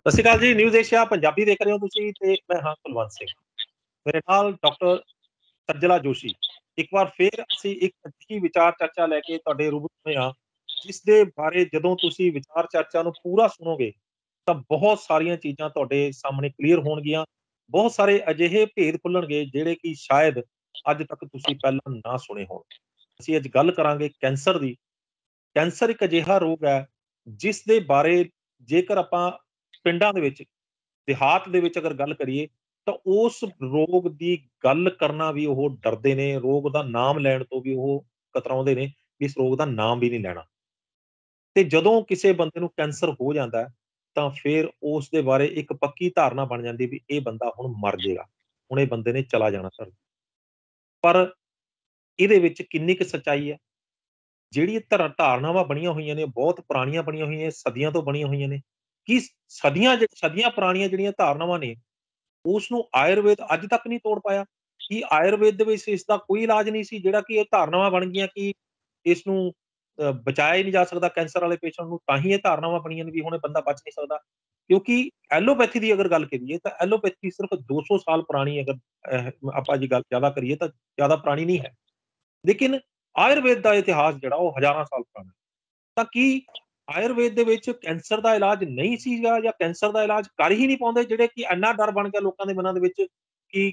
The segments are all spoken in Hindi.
ਸਤਿ ਸ਼੍ਰੀ ਅਕਾਲ ਜੀ। ਨਿਊਜ਼ ਏਸ਼ੀਆ ਪੰਜਾਬੀ ਦੇਖ ਰਹੇ ਹੋ ਤੁਸੀਂ ਤੇ ਮੈਂ ਹਾਂ ਕੁਲਵੰਤ ਸਿੰਘ। ਮੇਰੇ ਨਾਲ ਡਾਕਟਰ ਸੱਜਲਾ ਜੋਸ਼ੀ। ਇੱਕ ਵਾਰ ਫੇਰ ਅਸੀਂ ਇੱਕ ਅੱਛੀ ਵਿਚਾਰ ਚਰਚਾ ਲੈ ਕੇ ਤੁਹਾਡੇ ਰੂਬਰੂ ਹੋਏ ਹਾਂ, ਜਿਸ ਦੇ ਬਾਰੇ ਜਦੋਂ ਤੁਸੀਂ ਵਿਚਾਰ ਚਰਚਾ ਨੂੰ ਪੂਰਾ ਸੁਣੋਗੇ ਤਾਂ ਬਹੁਤ ਸਾਰੀਆਂ ਚੀਜ਼ਾਂ ਤੁਹਾਡੇ ਸਾਹਮਣੇ ਕਲੀਅਰ ਹੋਣਗੀਆਂ। ਬਹੁਤ ਸਾਰੇ ਅਜਿਹੇ ਭੇਦ ਖੁੱਲਣਗੇ ਜਿਹੜੇ ਕਿ ਸ਼ਾਇਦ ਅੱਜ ਤੱਕ ਤੁਸੀਂ ਪਹਿਲਾਂ ਨਾ ਸੁਣੇ ਹੋਣ। ਅਸੀਂ ਅੱਜ ਗੱਲ ਕਰਾਂਗੇ ਕੈਂਸਰ ਦੀ। ਕੈਂਸਰ ਇੱਕ ਅਜਿਹਾ ਰੋਗ ਹੈ ਜਿਸ ਦੇ ਬਾਰੇ ਜੇਕਰ ਆਪਾਂ ਪਿੰਡਾਂ ਦੇ ਵਿੱਚ, ਦਿਹਾਤ ਦੇ ਵਿੱਚ ਅਗਰ ਗੱਲ ਕਰੀਏ ਤਾਂ ਉਸ ਰੋਗ ਦੀ ਗੱਲ ਕਰਨਾ ਵੀ ਉਹ ਡਰਦੇ ਨੇ, ਰੋਗ ਦਾ ਨਾਮ ਲੈਣ ਤੋਂ ਵੀ ਉਹ ਕਤਰਾਉਂਦੇ ਨੇ ਵੀ ਇਸ ਰੋਗ ਦਾ ਨਾਮ ਵੀ ਨਹੀਂ ਲੈਣਾ। ਤੇ ਜਦੋਂ ਕਿਸੇ ਬੰਦੇ ਨੂੰ ਕੈਂਸਰ ਹੋ ਜਾਂਦਾ ਹੈ, ਤਾਂ ਫਿਰ ਉਸ ਦੇ ਬਾਰੇ ਇੱਕ ਪੱਕੀ ਧਾਰਨਾ ਬਣ ਜਾਂਦੀ ਵੀ ਇਹ ਬੰਦਾ ਹੁਣ ਮਰ ਜਾਏਗਾ, ਹੁਣ ਇਹ ਬੰਦੇ ਨੇ ਚਲਾ ਜਾਣਾ ਧਰਤੀ। ਪਰ ਇਹਦੇ ਵਿੱਚ ਕਿੰਨੀ ਕੁ ਸੱਚਾਈ ਹੈ? ਜਿਹੜੀ ਇਹ ਧਾਰਨਾਵਾਂ ਬਣੀਆਂ ਹੋਈਆਂ ਨੇ, ਬਹੁਤ ਪੁਰਾਣੀਆਂ ਬਣੀਆਂ ਹੋਈਆਂ, ਸਦੀਆਂ ਤੋਂ ਬਣੀਆਂ ਹੋਈਆਂ ਨੇ। ਕੀ ਸਦੀਆਂ ਪੁਰਾਣੀਆਂ ਜਿਹੜੀਆਂ ਧਾਰਨਾਵਾਂ ਨੇ, ਉਸ ਨੂੰ ਆਯੁਰਵੇਦ ਅੱਜ ਤੱਕ ਨਹੀਂ ਤੋੜ ਪਾਇਆ? ਕੀ ਆਯੁਰਵੇਦ ਦੇ ਵਿੱਚ ਇਸ ਦਾ ਕੋਈ ਇਲਾਜ ਨਹੀਂ ਸੀ, ਜਿਹੜਾ ਕਿ ਇਹ ਧਾਰਨਾਵਾਂ ਬਣ ਗਈਆਂ ਕਿ ਇਸ ਨੂੰ ਬਚਾਇਆ ਹੀ ਨਹੀਂ ਜਾ ਸਕਦਾ ਕੈਂਸਰ ਵਾਲੇ ਪੇਸ਼ੈਂਟ ਨੂੰ, ਤਾਂ ਹੀ ਇਹ ਧਾਰਨਾਵਾਂ ਬਣੀਆਂ ਨੇ ਵੀ ਹੁਣ ਇਹ ਬੰਦਾ ਬਚ ਨਹੀਂ ਸਕਦਾ? ਕਿਉਂਕਿ ਐਲੋਪੈਥੀ ਦੀ ਅਗਰ ਗੱਲ ਕਰੀਏ ਤਾਂ ਐਲੋਪੈਥੀ ਸਿਰਫ 200 ਸਾਲ ਪੁਰਾਣੀ, ਅਗਰ ਆਪਾਂ ਜੀ ਗੱਲ ਜ਼ਿਆਦਾ ਕਰੀਏ ਤਾਂ ਜ਼ਿਆਦਾ ਪੁਰਾਣੀ ਨਹੀਂ ਹੈ। ਲੇਕਿਨ ਆਯੁਰਵੇਦ ਦਾ ਇਤਿਹਾਸ ਜਿਹੜਾ ਉਹ ਹਜ਼ਾਰਾਂ ਸਾਲ ਪੁਰਾਣਾ ਹੈ। ਤਾਂ ਕੀ ਆਯੁਰਵੇਦ ਦੇ ਵਿੱਚ ਕੈਂਸਰ ਦਾ ਇਲਾਜ ਨਹੀਂ ਸੀਗਾ, ਜਾਂ ਕੈਂਸਰ ਦਾ ਇਲਾਜ ਕਰ ਹੀ ਨਹੀਂ ਪਾਉਂਦੇ, ਜਿਹੜੇ ਕਿ ਇੰਨਾ ਡਰ ਬਣ ਗਿਆ ਲੋਕਾਂ ਦੇ ਮਨਾਂ ਦੇ ਵਿੱਚ ਕਿ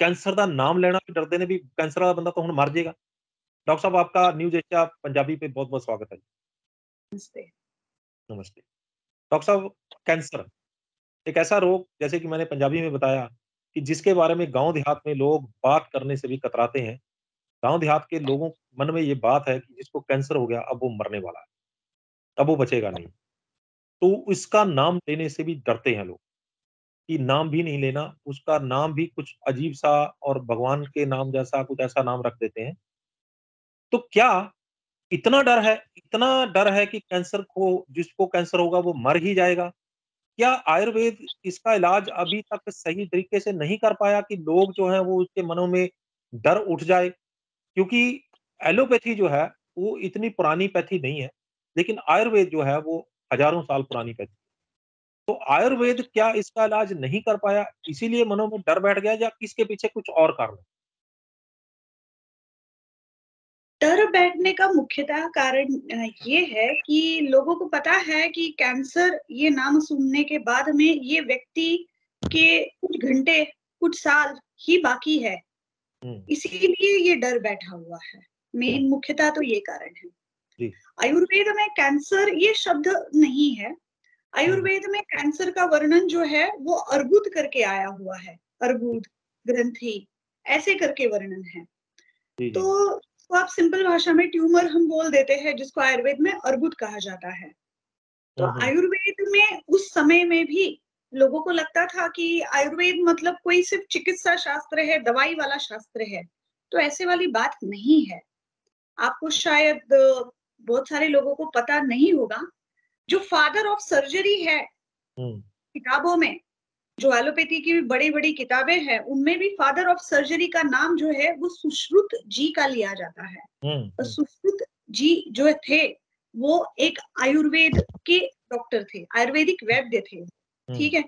कैंसर का नाम लेना भी डरते ने भी कैंसर वाला बंदा तो हुण मर जाएगा। डॉक्टर साहब, आपका न्यूज़ एशिया पंजाबी पे बहुत-बहुत स्वागत है जी। नमस्ते। नमस्ते। डॉक्टर साहब, कैंसर एक ऐसा रोग, जैसे कि मैंने पंजाबी में बताया, कि जिसके बारे में गाँव देहात में लोग बात करने से भी कतराते हैं। गाँव देहात के लोगों के मन में ये बात है कि जिसको कैंसर हो गया अब वो मरने वाला है, अब वो बचेगा नहीं। तो इसका नाम लेने से भी डरते हैं लोग, कि नाम भी नहीं लेना, उसका नाम भी कुछ अजीब-सा और भगवान के नाम जैसा कुछ ऐसा नाम रख देते हैं। तो क्या इतना डर है कि कैंसर को, जिसको कैंसर होगा वो मर ही जाएगा? क्या आयुर्वेद इसका इलाज अभी तक सही तरीके से नहीं कर पाया कि लोग जो हैं वो उसके मनों में डर उठ जाए? क्योंकि एलोपैथी जो है वो इतनी पुरानी पैथी नहीं है, लेकिन आयुर्वेद जो है वो हज़ारों साल पुरानी पैथी। तो आयुर्वेद क्या इसका इलाज नहीं कर पाया, इसीलिए मनों में डर बैठ गया, या इसके पीछे कुछ और कारण है? डर बैठने का मुख्यतः कारण ये है कि लोगों को पता है कि कैंसर ये नाम सुनने के बाद में ये व्यक्ति के कुछ घंटे, कुछ साल ही बाकी है। हुँ, इसीलिए ये डर बैठा हुआ है। हुँ, मेन मुख्यतः तो ये कारण है। जी। आयुर्वेद में कैंसर ये शब्द नहीं है। हुँ, आयुर्वेद में कैंसर का वर्णन जो है वो अर्बुद करके आया हुआ है। जी, अर्बुद, ग्रंथि ऐसे करके वर्णन है। जी, तो जी। उसको आप सिंपल भाषा में ट्यूमर हम बोल देते हैं, जिसको आयुर्वेद में अर्बुद कहा जाता है। तो हुँ, हुँ, आयुर्वेद में उस समय में भी लोगों को लगता था कि आयुर्वेद मतलब कोई सिर्फ चिकित्सा शास्त्र है, दवाई वाला शास्त्र है। तो ऐसे वाली बात नहीं है। आपको शायद बहुत सारे लोगों को पता नहीं होगा, जो फादर ऑफ सर्जरी है हुँ, किताबों में, जो एलोपैथी की बड़ी-बड़ी किताबें हैं, उनमें भी फादर ऑफ सर्जरी का नाम जो है वो सुश्रुत जी का लिया जाता है। हुँ, और हुँ, सुश्रुत जी जो थे, वो एक आयुर्वेद के डॉक्टर थे, आयुर्वेदिक वैद्य थे, हुँ, ठीक है?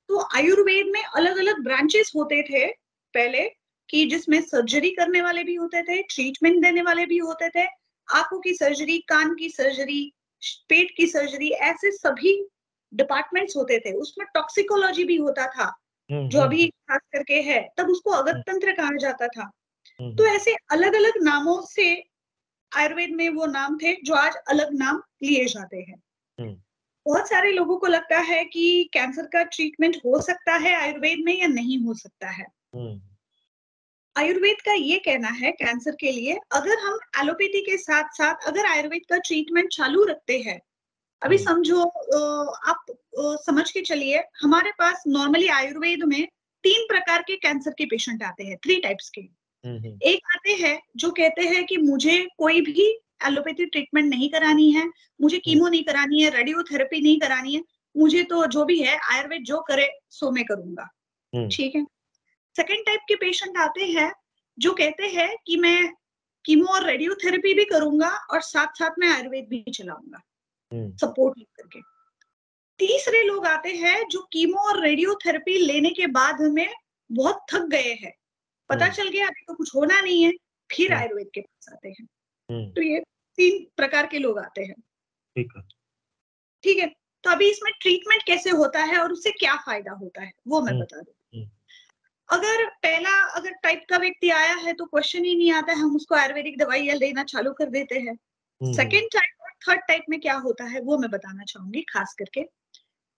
तो आयुर्वेद में अलग-अलग ब्रांचेस होते थे पहले, कि जिसमें सर्जरी करने वाले भी होते थे, ट्रीटमेंट देने वाले भी होते थे, आँखों की सर्जरी, कान की सर्जरी, पेट की सर्जरी, ऐसे सभी डिपार्टमेंट्स होते थे। उसमें टॉक्सिकोलॉजी भी होता था, हुँ, जो हुँ, अभी हुँ, खास करके है, तब उसको हुँ, अगतंत्र कहा जाता था। हुँ, तो हुँ, ऐसे अलग-अलग नामों से आयुर्वेद में वो नाम थे, जो आज अलग नाम लिए जाते हैं। हुँ, बहुत सारे लोगों को लगता है कि कैंसर का ट्रीटमेंट हो सकता है आयुर्वेद में या नहीं हो सकता है। हुँ, आयुर्वेद का ये कहना है कैंसर के लिए, अगर हम एलोपैथी के साथ-साथ अगर आयुर्वेद का ट्रीटमेंट चालू रखते हैं, अभी हुँ, समझो आप समझ के चलिए, हमारे पास नॉर्मली आयुर्वेद में 3 प्रकार के कैंसर के पेशेंट आते हैं, 3 टाइप्स के। हुँ, हुँ, एक आते हैं जो कहते हैं कि मुझे कोई भी एलोपैथी ट्रीटमेंट नहीं करानी है, मुझे हुँ, कीमो नहीं करानी है, रेडियोथेरेपी नहीं करानी है, मुझे तो जो भी है आयुर्वेद जो करे सो मैं करूँगा, हुँ, ठीक है? सेकंड टाइप के पेशेंट आते हैं, जो कहते हैं कि मैं कीमो और रेडियोथेरेपी भी करूँगा और साथ-साथ में आयुर्वेद भी चलाऊँगा, हुँ, सपोर्ट करके। तीसरे लोग आते हैं जो कीमो और रेडियोथेरेपी लेने के बाद हमें बहुत थक गए हैं, पता चल गया अभी तो कुछ होना नहीं है, फिर आयुर्वेद के पास आते हैं। तो ये 3 प्रकार के लोग आते हैं। ठीक है। ठीक है, तो अभी इसमें ट्रीटमेंट कैसे होता है और उससे क्या फायदा होता है वो मैं बता दूं। अगर टाइप का व्यक्ति आया है तो क्वेश्चन ही नहीं आता है, हम उसको आयुर्वेदिक दवाइयां लेना चालू कर देते हैं। सेकेंड टाइप और थर्ड टाइप में क्या होता है वो मैं बताना चाहूंगी। खास करके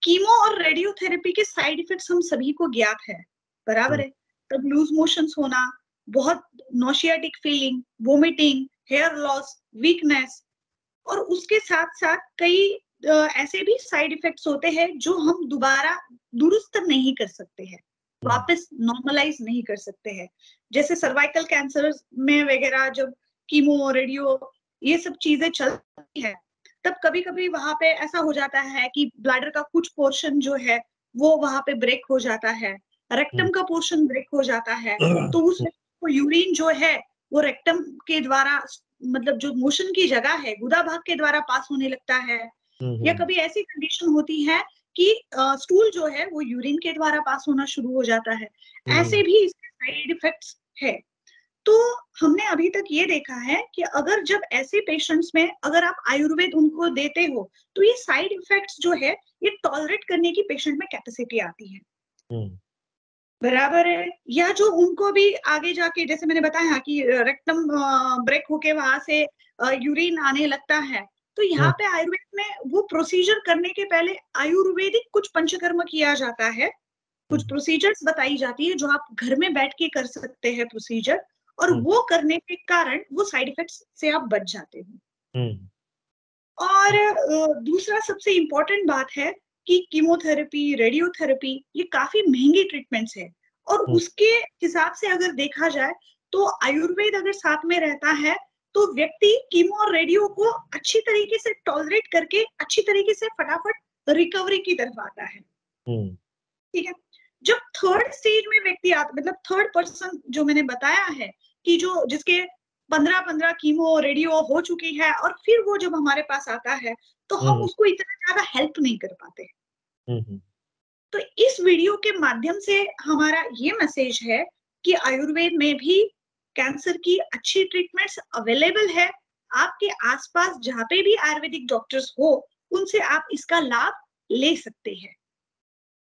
कीमो और रेडियोथेरेपी के साइड इफेक्ट्स हम सभी को ज्ञात है, बराबर है। तब लूज मोशंस होना, बहुत nauseatic feeling, vomiting, hair loss, weakness, और उसके साथ साथ कई ऐसे भी साइड इफेक्ट्स होते हैं जो हम दोबारा दुरुस्त नहीं कर सकते हैं, वापस नॉर्मलाइज नहीं कर सकते हैं। जैसे सर्वाइकल कैंसर में वगैरह जब कीमो रेडियो ये सब चीजें चलती है, तब कभी कभी वहां पे ऐसा हो जाता है कि ब्लैडर का कुछ पोर्शन जो है वो वहां पे ब्रेक हो जाता है, रेक्टम का पोर्शन ब्रेक हो जाता है, तो उस यूरिन जो है वो रेक्टम के द्वारा, मतलब जो मोशन की जगह है गुदा भाग के द्वारा पास होने लगता है। या कभी ऐसी कंडीशन होती है कि स्टूल जो है वो यूरिन के द्वारा पास होना शुरू हो जाता है। ऐसे भी इसके साइड इफेक्ट्स है। तो हमने अभी तक ये देखा है कि अगर जब ऐसे पेशेंट्स में अगर आप आयुर्वेद उनको देते हो तो ये साइड इफेक्ट्स जो है ये टॉलरेट करने की पेशेंट में कैपेसिटी आती है, बराबर है। या जो उनको भी आगे जाके जैसे मैंने बताया कि रेक्टम ब्रेक होके वहां से यूरिन आने लगता है, तो यहाँ पे आयुर्वेद में वो प्रोसीजर करने के पहले आयुर्वेदिक कुछ पंचकर्म किया जाता है, कुछ प्रोसीजर्स बताई जाती है जो आप घर में बैठ के कर सकते हैं प्रोसीजर, और वो करने के कारण वो साइड इफेक्ट्स से आप बच जाते हो। और दूसरा सबसे इम्पोर्टेंट बात है कि कीमोथेरेपी, रेडियोथेरेपी ये काफी महंगी ट्रीटमेंट्स है, और उसके हिसाब से अगर देखा जाए तो आयुर्वेद अगर साथ में रहता है तो व्यक्ति कीमो और रेडियो को अच्छी तरीके से टॉलरेट करके अच्छी तरीके से फटाफट रिकवरी की तरफ आता है। ठीक है, जब थर्ड स्टेज में व्यक्ति आता, मतलब थर्ड पर्सन जो मैंने बताया है कि जो जिसके 15 कीमो रेडियो हो चुकी है और फिर वो जब हमारे पास आता है तो हम उसको इतना ज्यादा हेल्प नहीं कर पाते। तो इस वीडियो के माध्यम से हमारा ये मैसेज है कि आयुर्वेद में भी कैंसर की अच्छी ट्रीटमेंट्स अवेलेबल है। आपके आसपास जहाँ पे भी आयुर्वेदिक डॉक्टर्स हो उनसे आप इसका लाभ ले सकते हैं,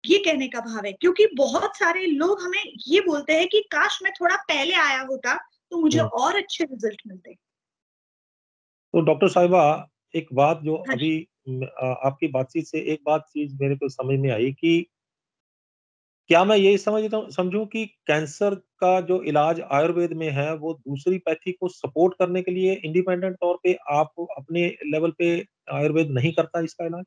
ये कहने का भाव है। क्योंकि बहुत सारे लोग हमें ये बोलते हैं कि काश मैं थोड़ा पहले आया होता तो मुझे और अच्छे रिजल्ट मिलते। तो डॉक्टर साहिबा, एक बात जो अभी आपकी बातचीत से एक बात चीज मेरे को समझ में आई कि क्या मैं यही समझूं कि कैंसर का जो इलाज आयुर्वेद में है वो दूसरी पैथी को सपोर्ट करने के लिए इंडिपेंडेंट तौर पे आप अपने लेवल पे आयुर्वेद नहीं करता इसका इलाज?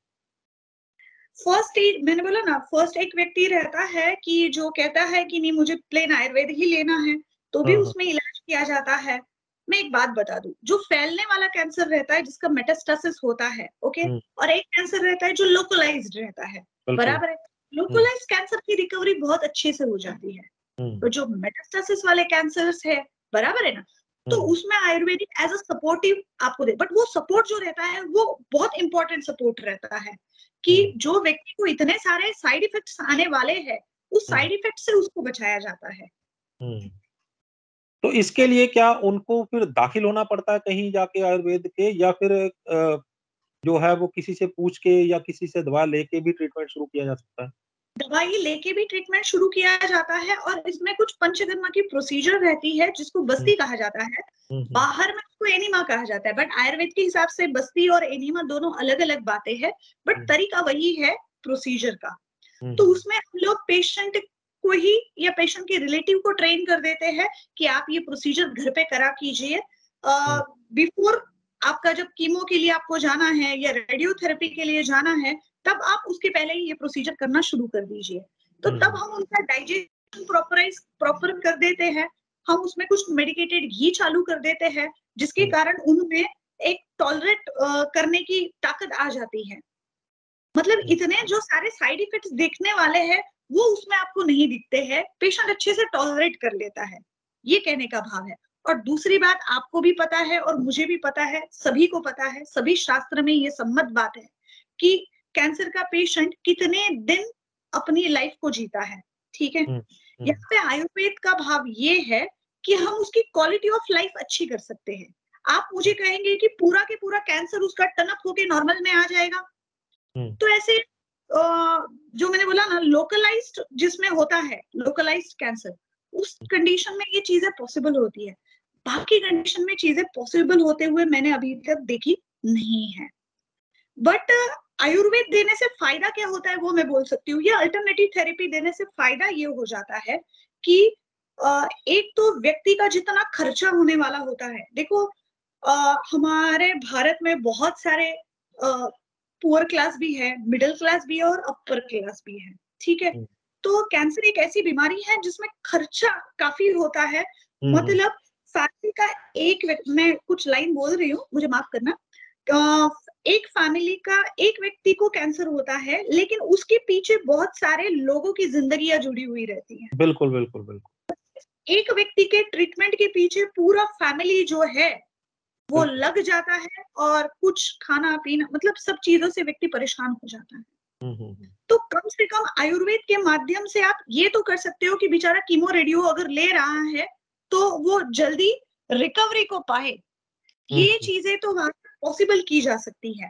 फर्स्ट मैंने बोला ना, फर्स्ट एक व्यक्ति रहता है कि जो कहता है कि नहीं मुझे प्लेन आयुर्वेद ही लेना है, तो भी उसमें इलाज किया जाता है। मैं एक बात बता दूं, जो फैलने वाला कैंसर रहता है जिसका मेटास्टेसिस होता है, ओके, और एक कैंसर रहता है जो लोकलाइज्ड रहता है, बराबर है। लोकलाइज्ड कैंसर की रिकवरी बहुत अच्छे से हो जाती है, तो जो मेटास्टेसिस वाले कैंसर्स है, बराबर है ना, तो उसमें आयुर्वेदिक एज अ सपोर्टिव आपको दे, बट वो सपोर्ट जो रहता है वो बहुत इंपॉर्टेंट सपोर्ट रहता है कि जो व्यक्ति को इतने सारे साइड इफेक्ट्स आने वाले हैं उस साइड इफेक्ट से उसको बचाया जाता है। तो इसके लिए क्या उनको फिर दाखिल होना पड़ता है कहीं जाके आयुर्वेद के, या फिर जो है वो किसी से पूछ के या किसी से दवा लेके भी ट्रीटमेंट शुरू किया जा सकता है? दवाई लेके भी ट्रीटमेंट शुरू किया जाता है, और इसमें कुछ पंचकर्मा की प्रोसीजर रहती है जिसको बस्ती कहा जाता है, बाहर में उसको एनिमा कहा जाता है, बट आयुर्वेद के हिसाब से बस्ती और एनिमा दोनों अलग अलग बातें हैं, बट तरीका वही है प्रोसीजर का। तो उसमें हम लोग पेशेंट को ही या पेशेंट के रिलेटिव को ट्रेन कर देते हैं कि आप ये प्रोसीजर घर पे करा कीजिए। बिफोर आपका जब कीमो के लिए आपको जाना है या रेडियोथेरेपी के लिए जाना है तब आप उसके पहले ही ये प्रोसीजर करना शुरू कर दीजिए। तो तब हम उनका डाइजेशन प्रॉपर कर देते हैं, हम उसमें कुछ मेडिकेटेड घी चालू कर देते हैं जिसके कारण उनमें एक टॉलरेट करने की ताकत आ जाती है। मतलब इतने जो सारे साइड इफेक्ट्स देखने वाले हैं वो उसमें आपको नहीं दिखते हैं, पेशेंट अच्छे से टॉलरेट कर लेता है, ये कहने का भाव है। और दूसरी बात आपको भी पता है और मुझे भी पता है, सभी को पता है, सभी शास्त्र में ये सम्मत बात है कि कैंसर का पेशेंट कितने दिन अपनी लाइफ को जीता है, ठीक है। यहाँ पे आयुर्वेद का भाव ये है कि हम उसकी क्वालिटी ऑफ लाइफ अच्छी कर सकते हैं। आप मुझे कहेंगे कि पूरा के पूरा कैंसर उसका टर्न अप होके नॉर्मल में आ जाएगा, तो ऐसे जो मैंने बोला ना, लोकलाइज्ड जिसमें होता है, लोकलाइज्ड कैंसर, उस कंडीशन में ये चीजें पॉसिबल होती है। बाकी कंडीशन में चीजें पॉसिबल होते हुए मैंने अभी तक देखी नहीं है। बट आयुर्वेद देने से फायदा क्या होता है वो मैं बोल सकती हूँ। या अल्टरनेटिव थेरेपी देने से फायदा ये हो जाता है कि एक तो व्यक्ति का जितना खर्चा होने वाला होता है, देखो हमारे भारत में बहुत सारे पुअर क्लास भी है, मिडिल क्लास भी है और अपर क्लास भी है, ठीक है। तो कैंसर एक ऐसी बीमारी है जिसमें खर्चा काफी होता है। मतलब फैमिली का मैं कुछ लाइन बोल रही हूँ, मुझे माफ करना। एक फैमिली का एक व्यक्ति को कैंसर होता है, लेकिन उसके पीछे बहुत सारे लोगों की जिंदगियां जुड़ी हुई रहती हैं। बिल्कुल बिल्कुल बिल्कुल। एक व्यक्ति के ट्रीटमेंट के पीछे पूरा फैमिली जो है वो लग जाता है, और कुछ खाना पीना मतलब सब चीजों से व्यक्ति परेशान हो जाता है। तो कम से कम आयुर्वेद के माध्यम से आप ये तो कर सकते हो कि बेचारा कीमो रेडियो अगर ले रहा है तो वो जल्दी रिकवरी को पाए। ये चीजें तो वहां पॉसिबल की जा सकती है।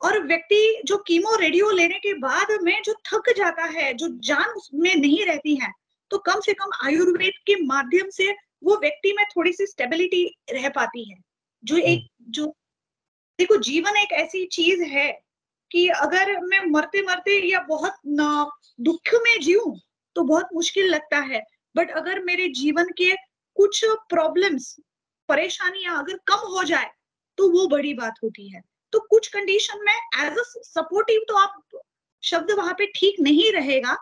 और व्यक्ति जो कीमो रेडियो लेने के बाद में जो थक जाता है, जो जान उसमें नहीं रहती है, तो कम से कम आयुर्वेद के माध्यम से वो व्यक्ति में थोड़ी सी स्टेबिलिटी रह पाती है। जो देखो, जीवन एक ऐसी चीज है कि अगर मैं मरते मरते या बहुत दुख में जीऊं तो बहुत मुश्किल लगता है, बट अगर मेरे जीवन के कुछ प्रॉब्लम्स, परेशानियां अगर कम हो जाए तो वो बड़ी बात होती है। तो कुछ कंडीशन में एज अ सपोर्टिव तो आप शब्द वहां पे ठीक नहीं रहेगा,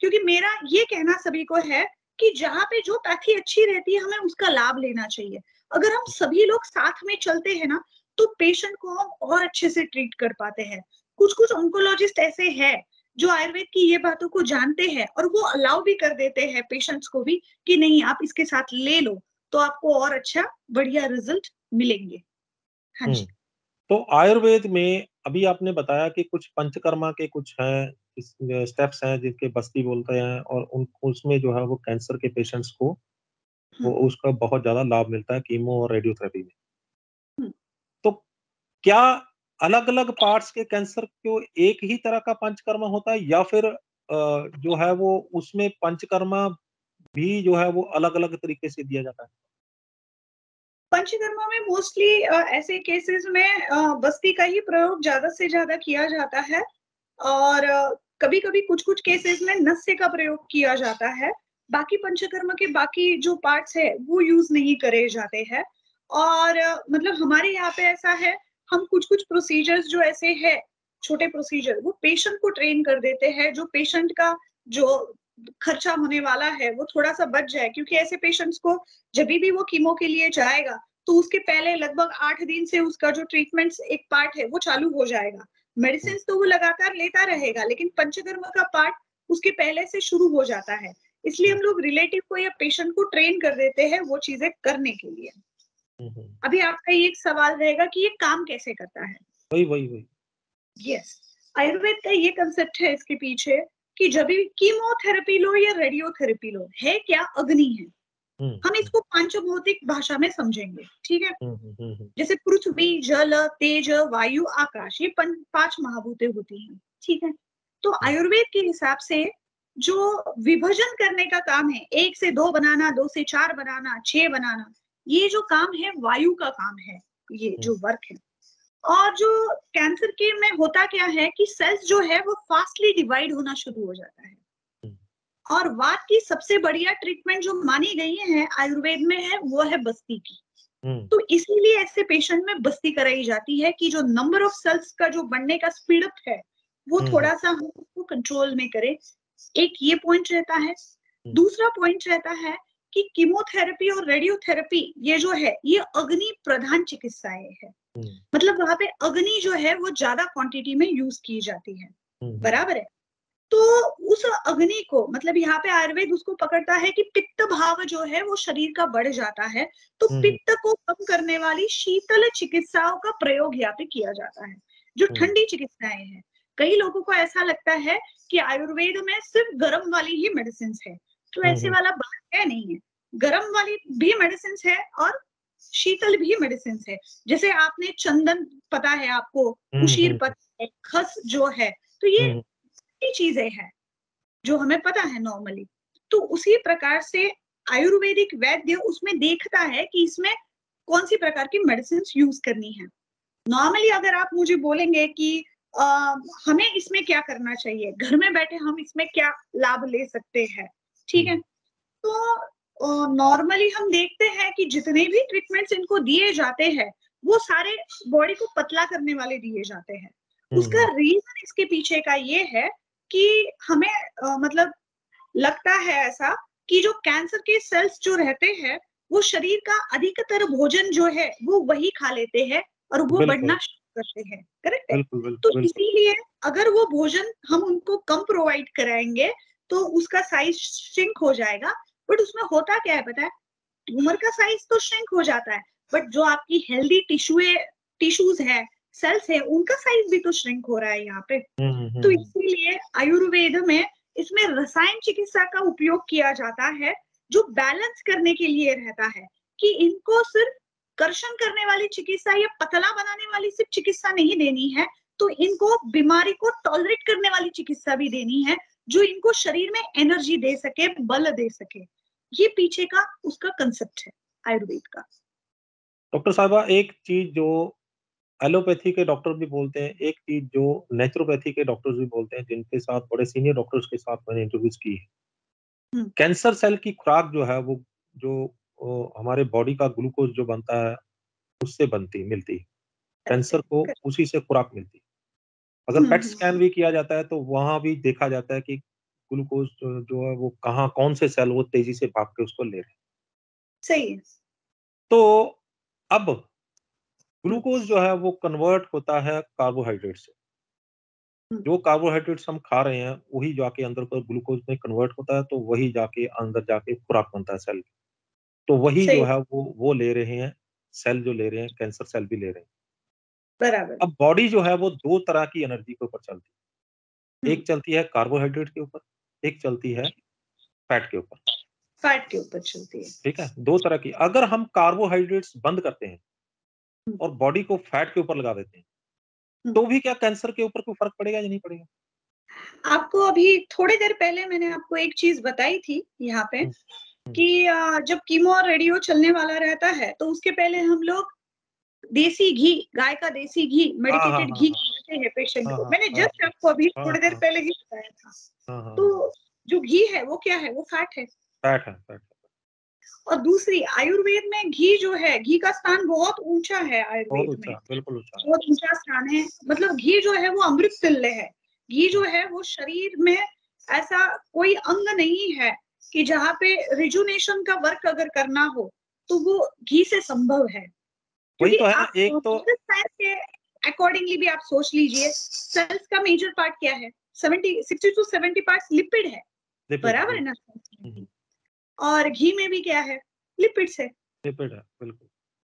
क्योंकि मेरा ये कहना सभी को है कि जहाँ पे जो पैथी अच्छी रहती है हमें उसका लाभ लेना चाहिए। अगर हम सभी लोग साथ में चलते हैं ना तो पेशेंट को हम और अच्छे से ट्रीट कर पाते हैं। कुछ कुछ ऑन्कोलॉजिस्ट ऐसे हैं जो आयुर्वेद की ये बातों को जानते हैं और वो अलाउ भी कर देते हैं पेशेंट्स को भी कि नहीं, आप इसके साथ ले लो तो आपको और अच्छा बढ़िया रिजल्ट मिलेंगे। हाँ जी। तो आयुर्वेद में अभी आपने बताया कि कुछ पंचकर्मा के कुछ हैं स्टेप्स हैं जिनके बस्ती बोलते हैं, और उन उसमें जो है वो कैंसर के पेशेंट्स को वो उसका बहुत ज्यादा लाभ मिलता है कीमो और रेडियोथेरेपी में। तो क्या अलग-अलग पार्ट्स के कैंसर को एक ही तरह का पंचकर्मा होता है, या फिर जो है वो उसमें पंचकर्मा भी जो है वो अलग-अलग तरीके से दिया जाता है? पंचकर्मा में मोस्टली ऐसे केसेस में बस्ती का ही प्रयोग ज्यादा से ज्यादा किया जाता है, और कभी-कभी कुछ-कुछ केसेस में नस्य का प्रयोग किया जाता है। बाकी पंचकर्मा के बाकी जो पार्ट्स है वो यूज नहीं करे जाते हैं। और मतलब हमारे यहाँ पे ऐसा है, हम कुछ-कुछ प्रोसीजर्स जो ऐसे है, छोटे प्रोसीजर, वो पेशेंट को ट्रेन कर देते हैं, जो पेशेंट का जो खर्चा होने वाला है वो थोड़ा सा बच जाए। क्योंकि ऐसे पेशेंट्स को जब भी वो कीमो के लिए जाएगा तो उसके पहले लगभग 8 दिन से उसका जो ट्रीटमेंट एक पार्ट है वो चालू हो जाएगा। मेडिसिन तो वो लगातार लेता रहेगा, लेकिन पंचकर्मा का पार्ट उसके पहले से शुरू हो जाता है। इसलिए हम लोग रिलेटिव को या पेशेंट को ट्रेन कर देते हैं वो चीजें करने के लिए। अभी आपका ये एक सवाल रहेगा कि ये काम कैसे करता है। वही। यस, आयुर्वेद का ये कंसेप्ट है इसके पीछे कि जब भी कीमोथेरेपी लो या रेडियोथेरेपी लो, है क्या, अग्नि है। हम इसको पंचभौतिक भाषा में समझेंगे, ठीक है। जैसे पृथ्वी, जल, तेज, वायु, आकाश, ये 5 महाभूतें होती हैं, ठीक है। तो आयुर्वेद के हिसाब से जो विभाजन करने का काम है, 1 से 2 बनाना, 2 से 4 बनाना, 6 बनाना, ये जो काम है वायु का काम है, ये जो वर्क है। और जो कैंसर के में होता क्या है कि सेल्स जो है वो फास्टली डिवाइड होना शुरू हो जाता है। और वात की सबसे बढ़िया ट्रीटमेंट जो मानी गई है आयुर्वेद में है वो है बस्ती की। तो इसीलिए ऐसे पेशेंट में बस्ती कराई जाती है कि जो नंबर ऑफ सेल्स का जो बढ़ने का स्पीड अप है वो थोड़ा सा हम उसको कंट्रोल में करें। एक ये पॉइंट रहता है। दूसरा पॉइंट रहता है कि कीमोथेरेपी और रेडियोथेरेपी ये जो है ये अग्नि प्रधान चिकित्साएं है। मतलब वहां पे अग्नि जो है वो ज्यादा क्वांटिटी में यूज की जाती है, बराबर है। तो उस अग्नि को मतलब यहाँ पे आयुर्वेद उसको पकड़ता है कि पित्त भाव जो है वो शरीर का बढ़ जाता है, तो पित्त को कम करने वाली शीतल चिकित्साओं का प्रयोग यहाँ पे किया जाता है। जो ठंडी चिकित्साएं हैं। कई लोगों को ऐसा लगता है कि आयुर्वेद में सिर्फ गर्म वाली ही मेडिसिन है, तो ऐसे वाला बात है नहीं है। गर्म वाली भी मेडिसिन है और शीतल भी मेडिसिन है। जैसे आपने चंदन पता है आपको, कुशीर पता है, खस जो है, तो ये चीजें हैं जो हमें पता है नॉर्मली। तो उसी प्रकार से आयुर्वेदिक वैद्य उसमें देखता है कि इसमें कौन सी प्रकार की मेडिसिन यूज करनी है। नॉर्मली अगर आप मुझे बोलेंगे कि हमें इसमें क्या करना चाहिए, घर में बैठे हम इसमें क्या लाभ ले सकते हैं, ठीक है, तो नॉर्मली हम देखते हैं कि जितने भी ट्रीटमेंट्स इनको दिए जाते हैं वो सारे बॉडी को पतला करने वाले दिए जाते हैं। उसका रीजन इसके पीछे का ये है कि हमें मतलब लगता है ऐसा कि जो कैंसर के सेल्स जो रहते हैं वो शरीर का अधिकतर भोजन जो है वो वही खा लेते हैं और वो बढ़ना शुरू करते हैं, करेक्ट है। तो इसीलिए अगर वो भोजन हम उनको कम प्रोवाइड कराएंगे तो उसका साइज श्रिंक हो जाएगा। बट उसमें होता क्या है पता है, ट्यूमर का साइज तो श्रिंक हो जाता है, बट जो आपकी हेल्दी टिश्यूज है, सेल्स है, उनका साइज भी तो श्रिंक हो रहा है यहाँ पे। तो इसीलिए आयुर्वेद में इसमें रसायन चिकित्सा का उपयोग किया जाता है, जो बैलेंस करने के लिए रहता है कि इनको सिर्फ कर्षण करने वाली चिकित्सा या पतला बनाने वाली सिर्फ चिकित्सा नहीं देनी है, तो इनको बीमारी को टॉलरेट करने वाली चिकित्सा भी देनी है, जो इनको शरीर में एनर्जी दे सके, बल दे सके। ये पीछे का उसका कंसेप्ट है आयुर्वेद का। डॉक्टर साहबा, एक चीज जो एलोपैथी के डॉक्टर भी बोलते हैं, एक चीज जो नेचुरोपैथी के डॉक्टर्स भी बोलते हैं, जिनके साथ बड़े सीनियर डॉक्टर्स के साथ मैंने इंटरव्यूज की है, कैंसर सेल की खुराक जो है वो जो हमारे बॉडी का ग्लूकोज जो बनता है उससे मिलती है, कैंसर को उसी से खुराक मिलती है। अगर पेट स्कैन भी किया जाता है तो वहां भी देखा जाता है कि ग्लूकोज जो है वो कौन से सेल वो तेजी से भाग के उसको ले रहे हैं। सही है। तो अब ग्लूकोज जो है वो कन्वर्ट होता है कार्बोहाइड्रेट से। जो कार्बोहाइड्रेट्स हम खा रहे हैं वही जाके अंदर पर ग्लूकोज में कन्वर्ट होता है, तो वही जाके अंदर जाके खुराक बनता है सेल। तो वही जो है वो ले रहे हैं, सेल जो ले रहे हैं, कैंसर सेल भी ले रहे हैं। बराबर। अब बॉडी जो है वो दो तरह की एनर्जी के ऊपर चलती है, एक चलती है कार्बोहाइड्रेट के ऊपर, एक चलती है फैट के ऊपर। फैट के ऊपर चलती है, ठीक है, दो तरह की। अगर हम कार्बोहाइड्रेट्स बंद करते हैं और बॉडी को फैट के ऊपर लगा देते हैं, तो भी क्या कैंसर के ऊपर कोई फर्क पड़ेगा या नहीं पड़ेगा? आपको अभी थोड़ी देर पहले मैंने आपको एक चीज बताई थी यहाँ पे कि जब कीमो और रेडियो चलने वाला रहता है तो उसके पहले हम लोग देसी घी, गाय का देसी घी, मेडिकेटेड घी खिलाते हैं पेशेंट को। मैंने जस्ट आपको अभी थोड़ी देर पहले ही बताया था। तो जो घी है वो क्या है, वो फैट है। फैट है। और दूसरी आयुर्वेद में घी जो है, घी का स्थान बहुत ऊंचा है आयुर्वेद में, बिल्कुल ऊंचा, बहुत ऊंचा स्थान है। मतलब घी जो है वो अमृत तुल्य है। घी जो है वो शरीर में ऐसा कोई अंग नहीं है कि जहाँ पे रिजुनेशन का वर्क अगर करना हो तो वो घी से संभव है। वही क्योंकि तो है ना, आप एक तो साइंस के अकॉर्डिंगली भी आप सोच लीजिए, सेल्स का मेजर पार्ट क्या है, 60 to 70 पार्ट लिपिड है, बराबर है ना। और घी में भी क्या है, लिपिड्स है, लिपिड है, बिल्कुल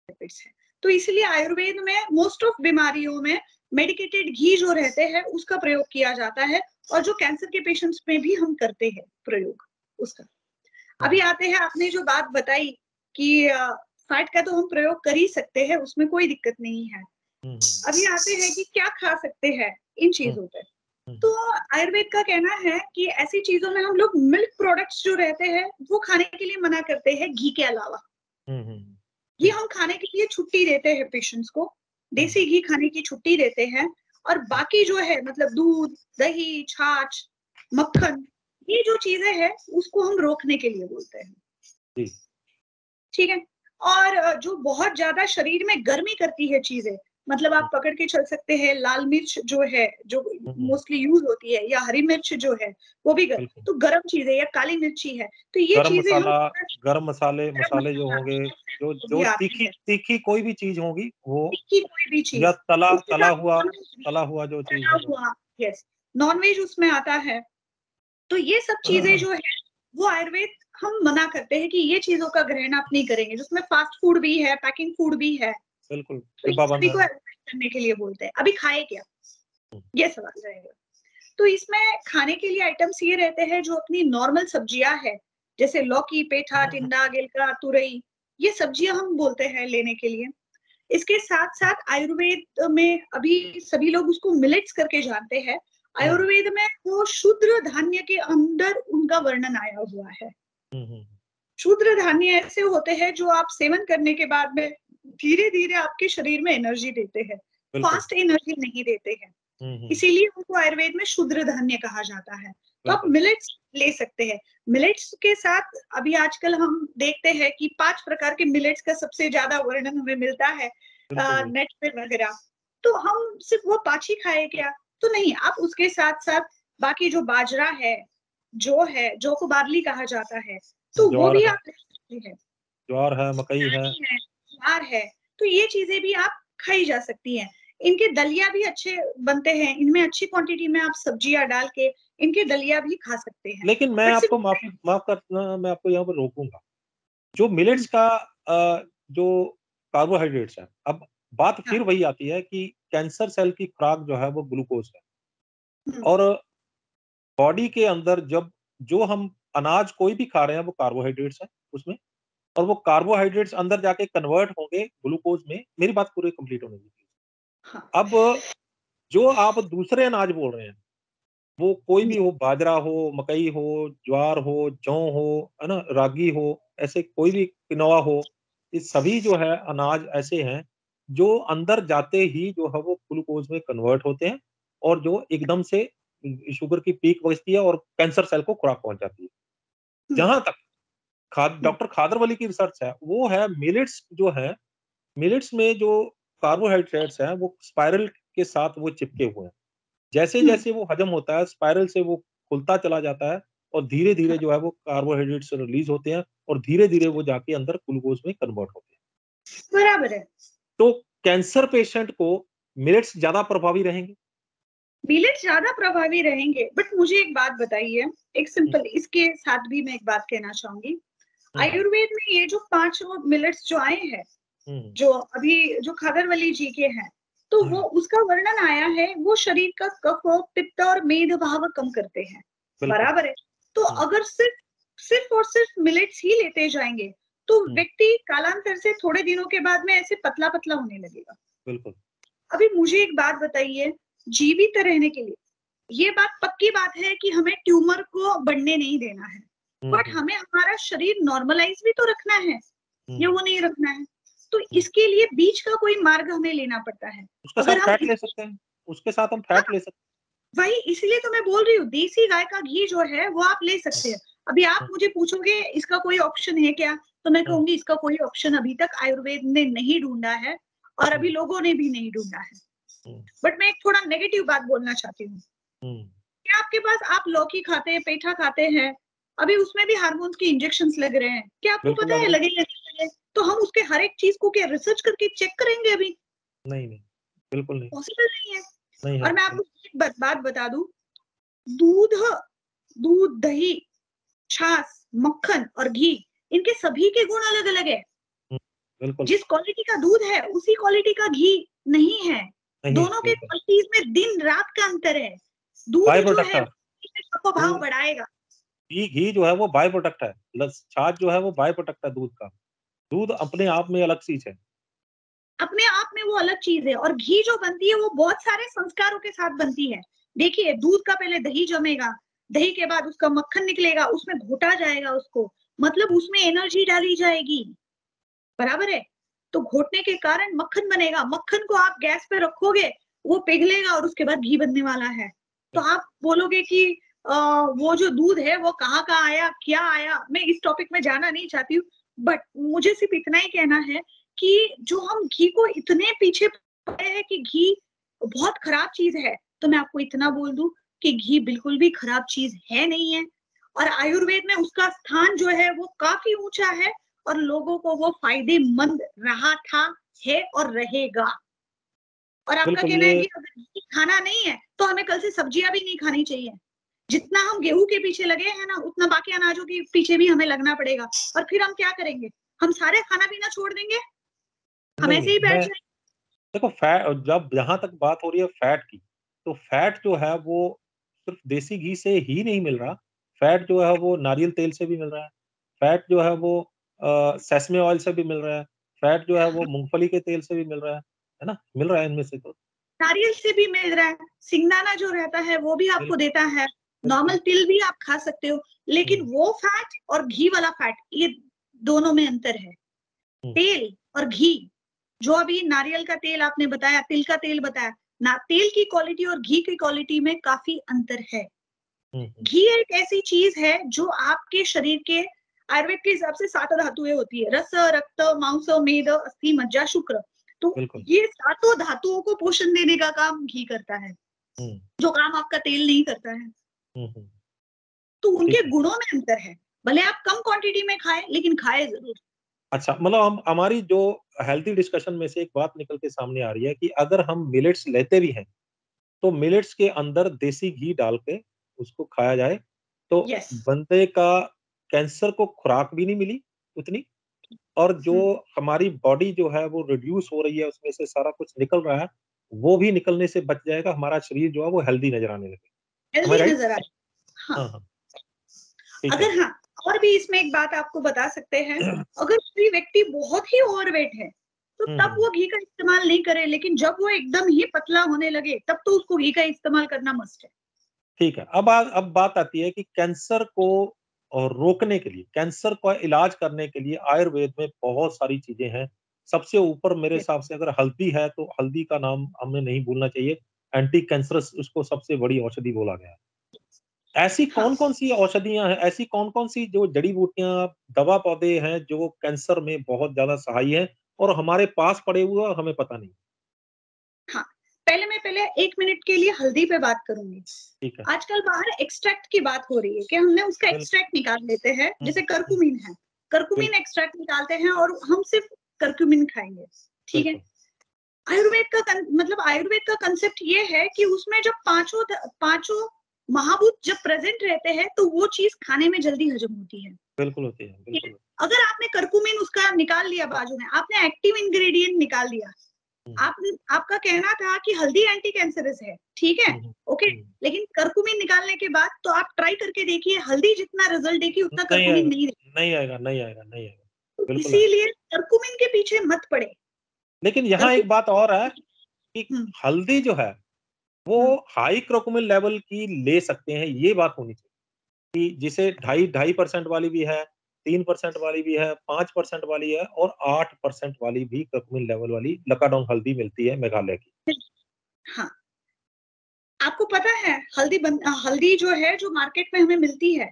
लिपिड्स है। तो इसलिए आयुर्वेद में मोस्ट ऑफ बीमारियों में मेडिकेटेड घी जो रहते हैं उसका प्रयोग किया जाता है, और जो कैंसर के पेशेंट्स में भी हम करते हैं प्रयोग उसका। अभी आते हैं, आपने जो बात बताई कि फैट का तो हम प्रयोग कर ही सकते हैं, उसमें कोई दिक्कत नहीं है। अभी आते हैं कि क्या खा सकते हैं इन चीजों पे। तो आयुर्वेद का कहना है कि ऐसी चीजों में हम लोग मिल्क प्रोडक्ट्स जो रहते हैं वो खाने के लिए मना करते हैं, घी के अलावा। घी हम खाने के लिए छुट्टी देते हैं पेशेंट्स को, देसी घी खाने की छुट्टी देते हैं। और बाकी जो है मतलब दूध, दही, छाछ, मक्खन, ये जो चीजें हैं उसको हम रोकने के लिए बोलते हैं, ठीक है। और जो बहुत ज्यादा शरीर में गर्मी करती है चीजें, मतलब आप पकड़ के चल सकते हैं लाल मिर्च जो है, जो मोस्टली यूज होती है, या हरी मिर्च जो है वो भी तो गर्म चीजें, या काली मिर्ची है, तो ये चीजें गरम मसाले जो होंगे, जो तीखी कोई भी चीज होगी, वो कोई भी चीज, या तला हुआ जो चीज है, यस, नॉनवेज उसमें आता है। तो ये सब चीजें जो है वो आयुर्वेद हम मना करते हैं कि ये चीजों का ग्रहण आप नहीं करेंगे, जिसमें फास्ट फूड भी है, पैकिंग फूड भी है, बिल्कुल तो सभी को अवॉइड करने के लिए बोलते हैं। अभी खाए क्या, ये सवाल रहेगा। तो इसमें खाने के लिए आइटम्स ये रहते हैं जो अपनी नॉर्मल सब्जियां है, जैसे लौकी, पेठा, टिंडा, गिलका, तुरई, ये सब्जियां हम बोलते हैं लेने के लिए। इसके साथ-साथ आयुर्वेद में अभी सभी लोग उसको मिलेट्स करके जानते हैं। आयुर्वेद में वो शूद्र धान्य के अंदर उनका वर्णन आया हुआ है। शूद्र धान्य ऐसे होते हैं जो आप सेवन करने के बाद में धीरे-धीरे आपके शरीर में एनर्जी देते हैं, फास्ट एनर्जी नहीं देते हैं। इसीलिए उनको आयुर्वेद में शूद्र धान्य कहा जाता है। तो आप मिलेट्स ले सकते हैं। मिलेट्स के साथ अभी आजकल हम देखते हैं कि 5 प्रकार के मिलेट्स का सबसे ज़्यादा वर्णन हमें मिलता है नेट पे वगैरह। तो हम सिर्फ वो 5 ही खाएँ क्या? तो नहीं, आप उसके साथ-साथ बाकी जो बाजरा है, जौ को बार्ली कहा जाता है, तो वो भी आप ले सकते हैं। ज्वार है, मकई है, ज्वार है, तो ये चीज़ें भी आप खाई जा सकती हैं। इनके दलिया भी अच्छे बनते हैं, इनमें अच्छी क्वांटिटी में आप सब्जियाँ डाल के इनके दलिया भी खा सकते हैं। लेकिन मैं बट आपको सिर्फ माफ़ करना, मैं आपको यहाँ पर रोकूँगा। जो मिलेट्स का जो कार्बोहाइड्रेट्स है, अब बात हाँ, फिर वही आती है कि कैंसर सेल की खुराक जो है वो ग्लूकोज़ है हुँ, और बॉडी के अंदर जब जो हम अनाज कोई भी खा रहे हैं वो कार्बोहाइड्रेट्स है उसमें और वो कार्बोहाइड्रेट्स अंदर जाके कन्वर्ट होंगे ग्लूकोज़ में। मेरी बात पूरी कंप्लीट होने दीजिए। हाँ, अब जो आप दूसरे अनाज बोल रहे हैं, वो कोई भी जी, हो, बाजरा हो, मकई हो, ज्वार हो, जौ हो, है ना? रागी हो, ऐसे कोई भी क्विनोआ हो, ये सभी जो है अनाज ऐसे हैं, जो अंदर जाते ही जो है वो ग्लूकोज़ में कन्वर्ट होते हैं और जो एकदम से शुगर की पीक पहुँचती है और कैंसर सेल को खुराक पहुँच जाती है। हुँ, जहाँ तक हुँ, डॉक्टर खादरवली की रिसर्च है, वो है मिलेट्स जो है, मिलेट्स में जो कार्बोहाइड्रेट्स हैं, वो स्पाइरल के साथ वो चिपके हुए हैं। हुँ, जैसे-जैसे वो हजम होता है, स्पाइरल से वो खुलता चला जाता है और धीरे-धीरे हाँ, जो है वो कार्बोहाइड्रेट्स रिलीज़ होते हैं और धीरे-धीरे वो जाके अंदर ग्लूकोज़ में कन्वर्ट होते हैं। बराबर है। तो कैंसर पेशेंट को मिलेट्स ज़्यादा प्रभावी रहेंगे। मिलेट्स ज़्यादा प्रभावी रहेंगे, बट मुझे एक बात बताइए, एक हुँ, सिंपल इसके साथ भी मैं एक बात कहना चाहूँगी। हुँ, आयुर्वेद में ये जो 5 मिलेट्स जो आए हैं, हुँ, जो अभी जो खादरवली जी के हैं, तो वो हुँ, उसका वर्णन आया है, वो शरीर का कफ और पित्त और मेद भाव कम करते हैं, बिल्कुल। बराबर है? तो हुँ, अगर सिर्फ और सिर्फ मिलेट्स ही लेते जाएँगे, तो हुँ, व्यक्ति कालांतर से थोड़े दिनों के बाद में ऐसे पतला-पतला होने लगेगा। बिल्कुल। अभी मुझे एक बात बताइए, जीवित रहने के लिए ये बात पक्की बात है कि हमें ट्यूमर को बढ़ने नहीं देना है, हुँ, बट हुँ, हमें हमारा शरीर नॉर्मलाइज़ भी तो रखना है, हुँ, या हुँ, वो नहीं रखना है। तो हुँ। इसके लिए बीच का कोई मार्ग हमें लेना पड़ता है। उसके साथ अगर हम फैट इस ले सकते हैं, उसके साथ हम हाँ, फैट ले सकते वही इसलिए तो मैं बोल रही हूँ, देसी गाय का घी जो है वो आप ले हैं। सकते हैं। अभी आप हुँ, मुझे पूछोगे इसका कोई ऑप्शन है क्या? तो मैं हुँ, कहूँगी इसका कोई ऑप्शन अभी तक आयुर्वेद ने नहीं ढूँढा है और हुँ, अभी लोगों ने भी नहीं ढूँढा है। हुँ, बट मैं एक थोड़ा नेगेटिव बात बोलना चाहती हूँ। हुँ। क्या आपके पास आप लौकी खाते हैं, पेठा खाते हैं, अभी उसमें भी हार्मोन्स के इंजेक्शंस लग रहे हैं। क्या आपको बिल्कुल पता लग है रहे हैं। लगे या नहीं लगे? तो हम उसके हर एक चीज़ को क्या रिसर्च करके चेक करेंगे अभी? नहीं, नहीं, बिल्कुल नहीं, पॉसिबल नहीं है। नहीं है। और मैं आपको एक बात बता दूँ, दूध दूध, दही, छाछ, मक्खन और घी इनके सभी के गुण अलग-अलग है। हुँ, बिल्कुल, जिस क्वालिटी का दूध है, उसी क्वालिटी का घी नहीं है। नहीं है, दोनों के बिल्कुल। क्वालिटीज़ में दिन-रात का अंतर है। दूध बाय जो प्रोडक्ट है, है। आपको भाव दूध बढ़ाएगा। घी घी जो है वो बाय प्रोडक्ट है। छाछ जो है वो बाय प्रोडक्ट है दूध का। दूध अपने आप में अलग चीज़ है। अपने आप में वो अलग चीज़ है और घी जो बनती है वो बहुत सारे संस्कारों के साथ बनती है। देखिए दूध का पहले दही जमेगा, दही के बाद उसका मक्खन निकलेगा, उसमें घोटा जाएगा उसको, मतलब हुँ, उसमें एनर्जी डाली जाएगी, बराबर है? तो घोटने के कारण मक्खन बनेगा, मक्खन को आप गैस पे रखोगे, वो पिघलेगा और उसके बाद घी बनने वाला है। तो बिल्कुल। आप बोलोगे कि अ, वो जो दूध है वो कहाँ का आया, क्या आया? मैं इस टॉपिक में जाना नहीं चाहती हूँ, बट मुझे सिर्फ इतना ही कहना है कि जो हम घी को इतने पीछे पड़े हैं कि घी बहुत खराब चीज़ है, तो मैं आपको इतना बोल दूँ कि घी बिल्कुल भी खराब चीज़ है नहीं है और आयुर्वेद में उसका स्थान जो है वो काफ़ी ऊँचा है और लोगों को वो फ़ायदेमंद रहा था, है और रहेगा। और आपका बिल्कुल कहना है ये जी अगर घी खाना नहीं है, तो हमें कल से सब्जियाँ भी नहीं खानी चाहिए। जितना हम गेहूँ के पीछे लगे हैं ना, उतना बाकी अनाजों के पीछे भी हमें लगना पड़ेगा और फिर हम क्या करेंगे? हम सारे खाना-पीना छोड़ देंगे? हम नहीं, ऐसे ही नहीं, बैठ मैं जाएँगे? देखो जब जहाँ तक बात हो रही है फैट की, तो फैट जो है वो सिर्फ़ देसी घी से ही नहीं मिल रहा, फैट जो है वो नारियल तेल से भी मिल रहा है, फैट जो है वो सेसमे ऑयल से भी मिल रहा है, फैट जो है वो मूँगफली के तेल से भी मिल रहा है ना? मिल रहा है इनमें से तो। नारियल से भी मिल रहा है, सिंगदाना जो रहता है वो भी आपको बिल्कुल, देता है, बिल्कुल। नॉर्मल तिल भी आप खा सकते हो, लेकिन हुँ, वो फैट और घी वाला फैट ये दोनों में अंतर है। हुँ, तेल और घी, जो अभी नारियल का तेल आपने बताया, तिल का तेल बताया, ना तेल की क्वालिटी और घी की क्वालिटी में काफ़ी अंतर है। हुँ, हुँ। घी एक ऐसी चीज़ है जो आपके शरीर के आयुर्वेद के हिसाब से 7 धातुएँ होती है, रस, रक्त, मांस, मेद, अस्थि, मज्जा, शुक्र। तो बिल्कुल। ये सातों धातुओं को पोषण देने का काम घी करता है, हुँ, जो काम आपका तेल नहीं करता है। हुँ, हुँ। तो ठीक उनके है। गुणों में अंतर है। भले आप कम क्वांटिटी में खाएँ, लेकिन खाएँ ज़रूर। अच्छा, मतलब हम हमारी जो हेल्थी डिस्कशन में से एक बात निकल के सामने आ रही है कि अगर हम मिलेट्स लेते भी हैं, तो मिलेट्स के अंदर देसी घी डाल के उसको खाया जाए, तो यस। बंदे का कैंसर को खुराक भी नहीं मिली उतनी और जो हुँ, हमारी बॉडी जो है वो रिड्यूस हो रही है, उसमें से सारा कुछ निकल रहा है, वो भी निकलने से बच जाएगा, हमारा शरीर जो है वो हेल्दी नज़र आने लगेगा। एम आई हेल्दी राइट? नज़र आए। हाँ। हाँ, हाँ, ठीक है। अगर हाँ, और भी इसमें एक बात आपको बता सकते हैं, अगर कोई व्यक्ति बहुत ही ओवरवेट है, तो हुँ, तब हुँ। वो घी का इस्तेमाल नहीं करे, लेकिन जब वो एकदम ही पतला होने लगे, तब तो उसको घी का इस्तेमाल करना मस्ट है। ठीक है। अब बात आती है कि कैंसर को रोकने के लिए, कैंसर का इलाज करने के लिए आयुर्वेद में बहुत सारी चीज़ें हैं। सबसे ऊपर मेरे यस, हिसाब से अगर हल्दी है, तो हल्दी का नाम हमें नहीं भूलना चाहिए। एंटी कैंसरस उसको सबसे बड़ी औषधि बोला गया है। ऐसी हाँ, कौन-कौन सी औषधियाँ हैं, ऐसी कौन-कौन सी जो जड़ी-बूटियाँ, दवा पौधे हैं, जो कैंसर में बहुत ज़्यादा सहायी हैं और हमारे पास पड़े हुए हैं और हमें पता नहीं? हाँ। पहले 1 मिनट के लिए हल्दी पे बात करूँगी। ठीक है। आजकल बाहर एक्सट्रैक्ट की बात हो रही है कि हमने उसका बिल एक्सट्रैक्ट निकाल लेते हैं, हुँ, जैसे हुँ। करक्यूमिन है। करक्यूमिन बिल्कुल, एक्सट्रैक्ट निकालते हैं और हम सिर्फ़ करक्यूमिन खाएँगे, ठीक है? बिल्कुल। आयुर्वेद का कांसेप्ट ये है कि उसमें जब पाँचों महाभूत जब प्रेज़ेंट रहते हैं, तो वो चीज़ खाने में जल्दी हज़म होती है, बिल्कुल होती है, ठीक बिल्कुल है? होती अगर आपने करक्यूमिन उसका निकाल लिया बाजू में, आपने एक्टिव इंग्रीडिएंट निकाल दिया, है। हुँ, आपका कहना था कि हल्दी एंटी कैंसरस है, ठीक है? हुँ, हुँ, ओके, हुँ। लेकिन करक्यूमिन निकालने के बाद तो आप ट्राई करके देखिए, हल्दी जितना रिज़ल्ट देगी उतना नहीं करक्यूमिन आएगा, नहीं देगी। नहीं आएगा, नहीं आएगा, नहीं आएगा। तो बिल्कुल आएगा। इसीलिए करक्यूमिन के पीछे मत पड़े। लेकिन यहाँ करक्यू एक बात और है कि हुँ, हल्दी जो है, वो हुँ, हाई क्रोकोमिल लेवल की ले सकते हैं, ये बात होनी चाहिए कि जिसे ढाई ढाई % वाली भी है, 3% वाली भी है, 5% वाली है और 8% वाली भी क्रोकोमिल लेवल वाली लकाडोंग हल्दी मिलती है मेघालय की। हाँ। आपको पता है हल्दी जो है जो मार्केट में हमें मिलती है,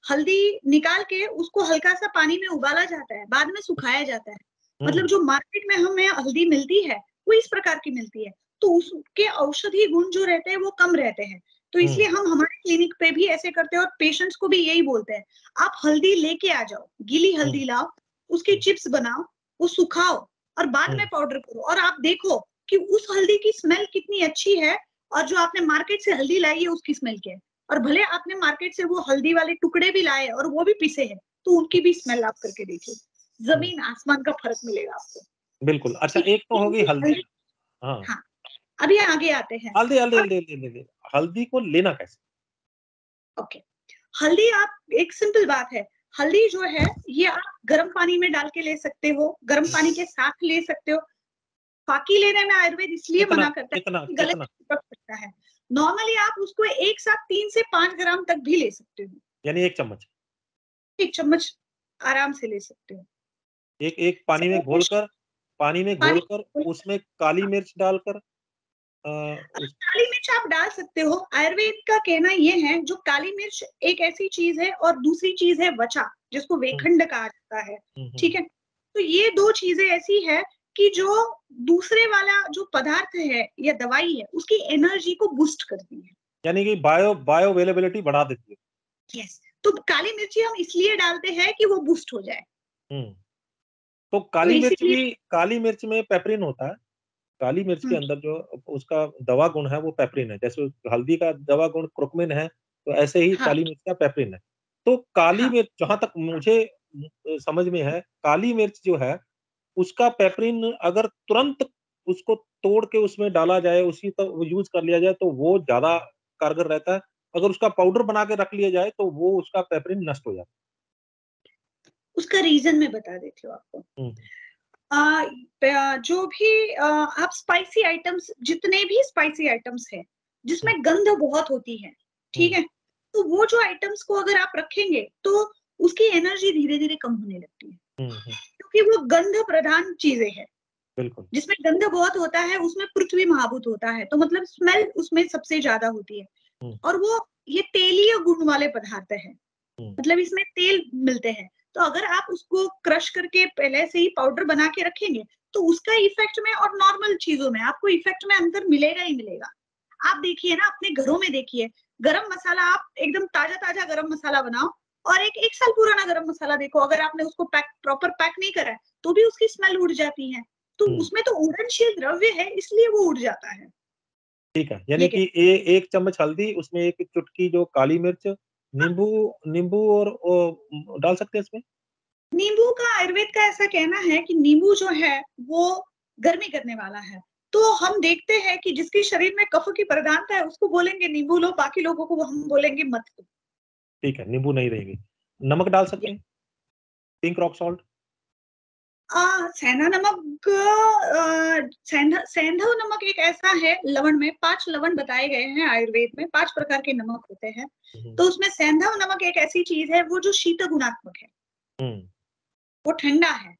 हल्दी निकाल के उसको हल्का-सा पानी में उबाला जाता है, बाद में सुखाया जाता है। मतलब हुँ, जो मार्केट में हमें हल्दी मिलती है, वो इस प्रकार की मिलती है। तो उसके औषधि गुण जो रहते हैं वो कम रहते हैं। तो हुँ, इसलिए हम हमारे क्लिनिक पे भी ऐसे करते हैं और पेशेंट्स को भी यही बोलते हैं, आप हल्दी लेके आ जाओ, गीली हुँ, हल्दी लाओ, उसकी हुँ, चिप्स बनाओ, वो सुखाओ और बाद में हुँ, पाउडर करो और आप देखो कि उस हल्दी की स्मेल कितनी अच्छी है और जो आपने मार्केट से हल्दी लाई है उसकी स्मेल क्या है। और भले आपने मार्केट से वो हल्दी वाले टुकड़े भी लाए और वो भी पिसे हैं, तो उनकी भी स्मेल आप करके देखिए। हुँ। ज़मीन-आसमान का फ़र्क मिलेगा आपको। बिल्कुल, अच्छा ठीक एक तो है? होगी ये हल्दी। हल्दी हाँ, हाँ, अभी आगे आते हैं हल्दी हल्दी और हल्दी हल्दी हल्दी हल्दी को लेना कैसे? ओके, हल्दी आप एक सिंपल बात है, हल्दी जो है ये आप गर्म पानी में डाल के ले सकते हो, गर्म हुँ, पानी के साथ ले सकते हो। फाकी लेने में आयुर्वेद इसलिए कितना मना करता है कितना कि गले कितना? में चिपक सकता है। नॉर्मली आप उसको एक साथ 3 से 5 ग्राम तक भी ले सकते हो। यानी 1 चम्मच। 1 चम्मच आराम से ले सकते हो। एक एक पानी में सफेद घोलकर पानी में पानी घोलकर उसमें काली मिर्च डालकर उस काली मिर्च आप डाल सकते हो। आयुर्वेद का कहना ये है जो काली मिर्च एक ऐसी चीज़ है और दूसरी चीज़ है वचा, जिसको हुँ, वेखंड कहा जाता है, हुँ, हुँ, ठीक है? तो ये 2 चीज़ें ऐसी है कि जो दूसरे वाला जो पदार्थ है या दवाई है, उसकी एनर्जी को बूस्ट करती है। यानी कि बायो अवेलेबिलिटी बढ़ा देती है। यस, तो काली मिर्ची हम इसलिए डालते हैं कि वो बूस्ट हो जाए। हुँ, तो तो इसीलिए काली मिर्च में पेपरिन होता है। काली मिर्च के हुँ, अंदर जो उसका दवा गुण है वो पेपरिन है। जैसे हल्दी का दवा गुण कुर्कुमिन है, तो ऐसे ही हाँ, काली मिर्च का पेपरिन है। तो काली हाँ, मिर्च जहाँ तक मुझे समझ में है, काली मिर्च जो है उसका पेपरिन अगर तुरंत उसको तोड़ के उसमें डाला जाए, उसी तो यूज़ कर लिया जाए तो वो ज़्यादा कारगर रहता है। अगर उसका पाउडर बना के रख लिया जाए तो वो उसका पेपरिन नष्ट हो जाता उसका रीज़न मैं बता देती हूँ आपको। है। हुँ, जो भी आप स्पाइसी आइटम्स, जितने भी स्पाइसी आइटम्स हैं, जिसमें हुँ, गंध बहुत होती है, ठीक हुँ, है? तो वो जो आइटम्स को अगर आप रखेंगे, तो उसकी एनर्जी धीरे-धीरे कम होने लगती है, हुँ, हुँ, क्योंकि वो गंध प्रधान चीज़ें हैं। बिल्कुल। जिसमें गंध बहुत होता है, उसमें पृथ्वी महाभूत होता है, तो मतलब स्मेल उसमें सबसे ज़्यादा होती है। हुँ, और वो ये तेलीय गुण वाले पदार्थ हैं, हुँ, मतलब इसमें तेल मिलते हैं। तो अगर आप उसको क्रश करके पहले से ही पाउडर बना के रखेंगे, तो उसका इफ़ेक्ट में और नॉर्मल चीज़ों में आपको इफ़ेक्ट में अंतर मिलेगा ही मिलेगा। आप देखिए ना, अपने घरों में देखिए, गरम मसाला आप एकदम ताज़ा-ताज़ा गरम मसाला बनाओ और एक 1 साल पुराना गरम मसाला देखो, अगर आपने उसको प्रॉपर पैक नहीं करा है, तो भी उसकी स्मेल उड़ जाती है। तो हुँ, उसमें तो उड़नशील द्रव्य है, इसलिए वो उड़ जाता है। ठीक है। यानी ठीक है। कि 1 चम्मच हल्दी, उसमें 1 चुटकी जो काली मिर्च, नींबू नींबू और डाल सकते हैं इसमें? नींबू का, आयुर्वेद का ऐसा कहना है कि नींबू जो है वो गर्मी करने वाला है। तो हम देखते हैं कि जिसके शरीर में कफ की प्रधानता है उसको बोलेंगे नींबू लो, बाकी लोगों को हम बोलेंगे मत लो। ठीक है, नींबू नहीं रहेगी। नमक डाल सकते हैं? Pink rock salt? सेंधा नमक, सेंधव नमक एक ऐसा है लवण में, 5 लवण बताए गए हैं आयुर्वेद में, 5 प्रकार के नमक होते हैं। हुँ, हुँ, तो उसमें सेंधव नमक एक ऐसी चीज़ है, वो जो शीत गुणात्मक है, हुँ, वो ठंडा है।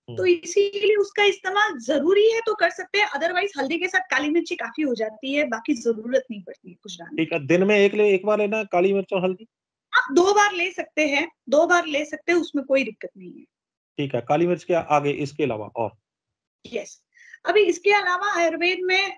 तो हुँ। इसीलिए उसका इस्तेमाल ज़रूरी है तो कर सकते हैं, अदरवाइज़ हल्दी के साथ काली मिर्ची काफ़ी हो जाती है, बाकी ज़रूरत नहीं पड़ती है कुछ डालने ठीक है, की। दिन में 1 बार लेना है काली मिर्च और हल्दी? आप 2 बार ले सकते हैं, 2 बार ले सकते हैं, उसमें कोई दिक्कत नहीं है। ठीक है, काली मिर्च के आगे इसके अलावा और? यस। अभी इसके अलावा आयुर्वेद में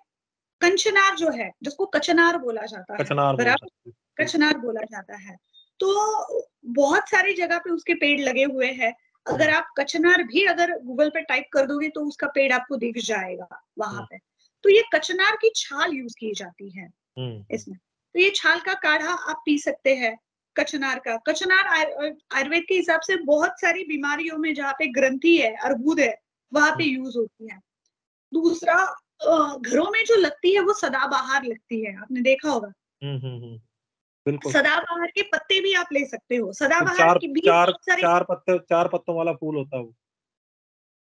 कंचनार जो है, जिसको कचनार बोला जाता है, कचनार बोल बराबर? सकते हैं। ठीक है। कचनार बोला जाता है। तो बहुत सारी जगह पे उसके पेड़ लगे हुए हैं। अगर हुँ, आप कचनार भी अगर गूगल पे टाइप कर दोगे तो उसका पेड़ आपको दिख जाएगा वहाँ हुँ, पे। तो ये कचनार की छाल यूज़ की जाती है हुँ, हुँ, इसमें। तो ये छाल का काढ़ा आप पी सकते हैं, कचनार का। कचनार आयुर्वेद के हिसाब से बहुत सारी बीमारियों में जहाँ पे ग्रंथि है, अर्बुद है, वहाँ पे हुँ, यूज़ होती है। दूसरा, घरों में जो लगती है वो सदाबहार लगती है, आपने देखा होगा। हुँ, हुँ, हुँ, बिल्कुल। सदाबहार के पत्ते भी आप ले सकते हो। वो सदाबहार 4 की भी 4 बहुत सारी, 4 पत्तों वाला फूल होता है वो।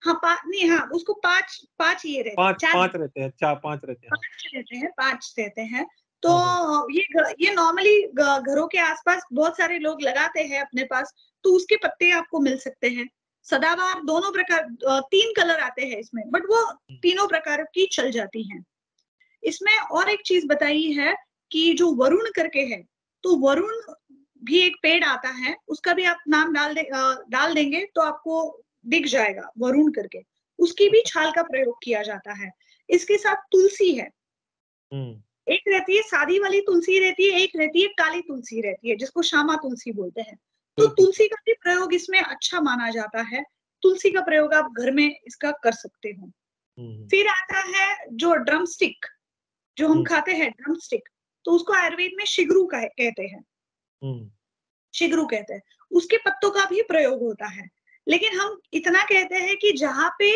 हाँ, नहीं, हाँ, उसको 5 ये रहते हैं, 5 4 5 रहते हैं, 5 रहते हैं, हाँ। 5 रहते हैं, 5 रहते हैं। तो हुँ, हुँ, ये नॉर्मली घरों के आस-पास बहुत सारे लोग लगाते हैं अपने पास, तो उसके पत्ते आपको मिल सकते हैं। सदाबहार दोनों प्रकार, 3 कलर आते हैं इसमें, बट वो हुँ, तीनों प्रकार की चल जाती हैं। इसमें और एक चीज़ बताई है कि जो वरुण करके है, तो वरुण भी एक पेड़ आता है, उसका भी आप नाम डाल देंगे तो आपको दिख जाएगा, वरुण करके। उसकी भी अच्छा। छाल का प्रयोग किया जाता है। इसके साथ तुलसी है। हुँ, एक रहती है सादी वाली तुलसी रहती है, एक रहती है काली तुलसी रहती है, जिसको श्यामा तुलसी बोलते हैं। तो बिल्कुल। तुलसी का भी प्रयोग इसमें अच्छा माना जाता है। तुलसी का प्रयोग आप घर में इसका कर सकते हो। हुँ, हुँ, फिर आता है जो ड्रम स्टिक, जो हम हुँ, खाते हैं ड्रम स्टिक, तो उसको आयुर्वेद में शिगरू कहते हैं, हुँ, शिगरू कहते हैं। उसके पत्तों का भी प्रयोग होता है। लेकिन हम इतना कहते हैं कि जहाँ पे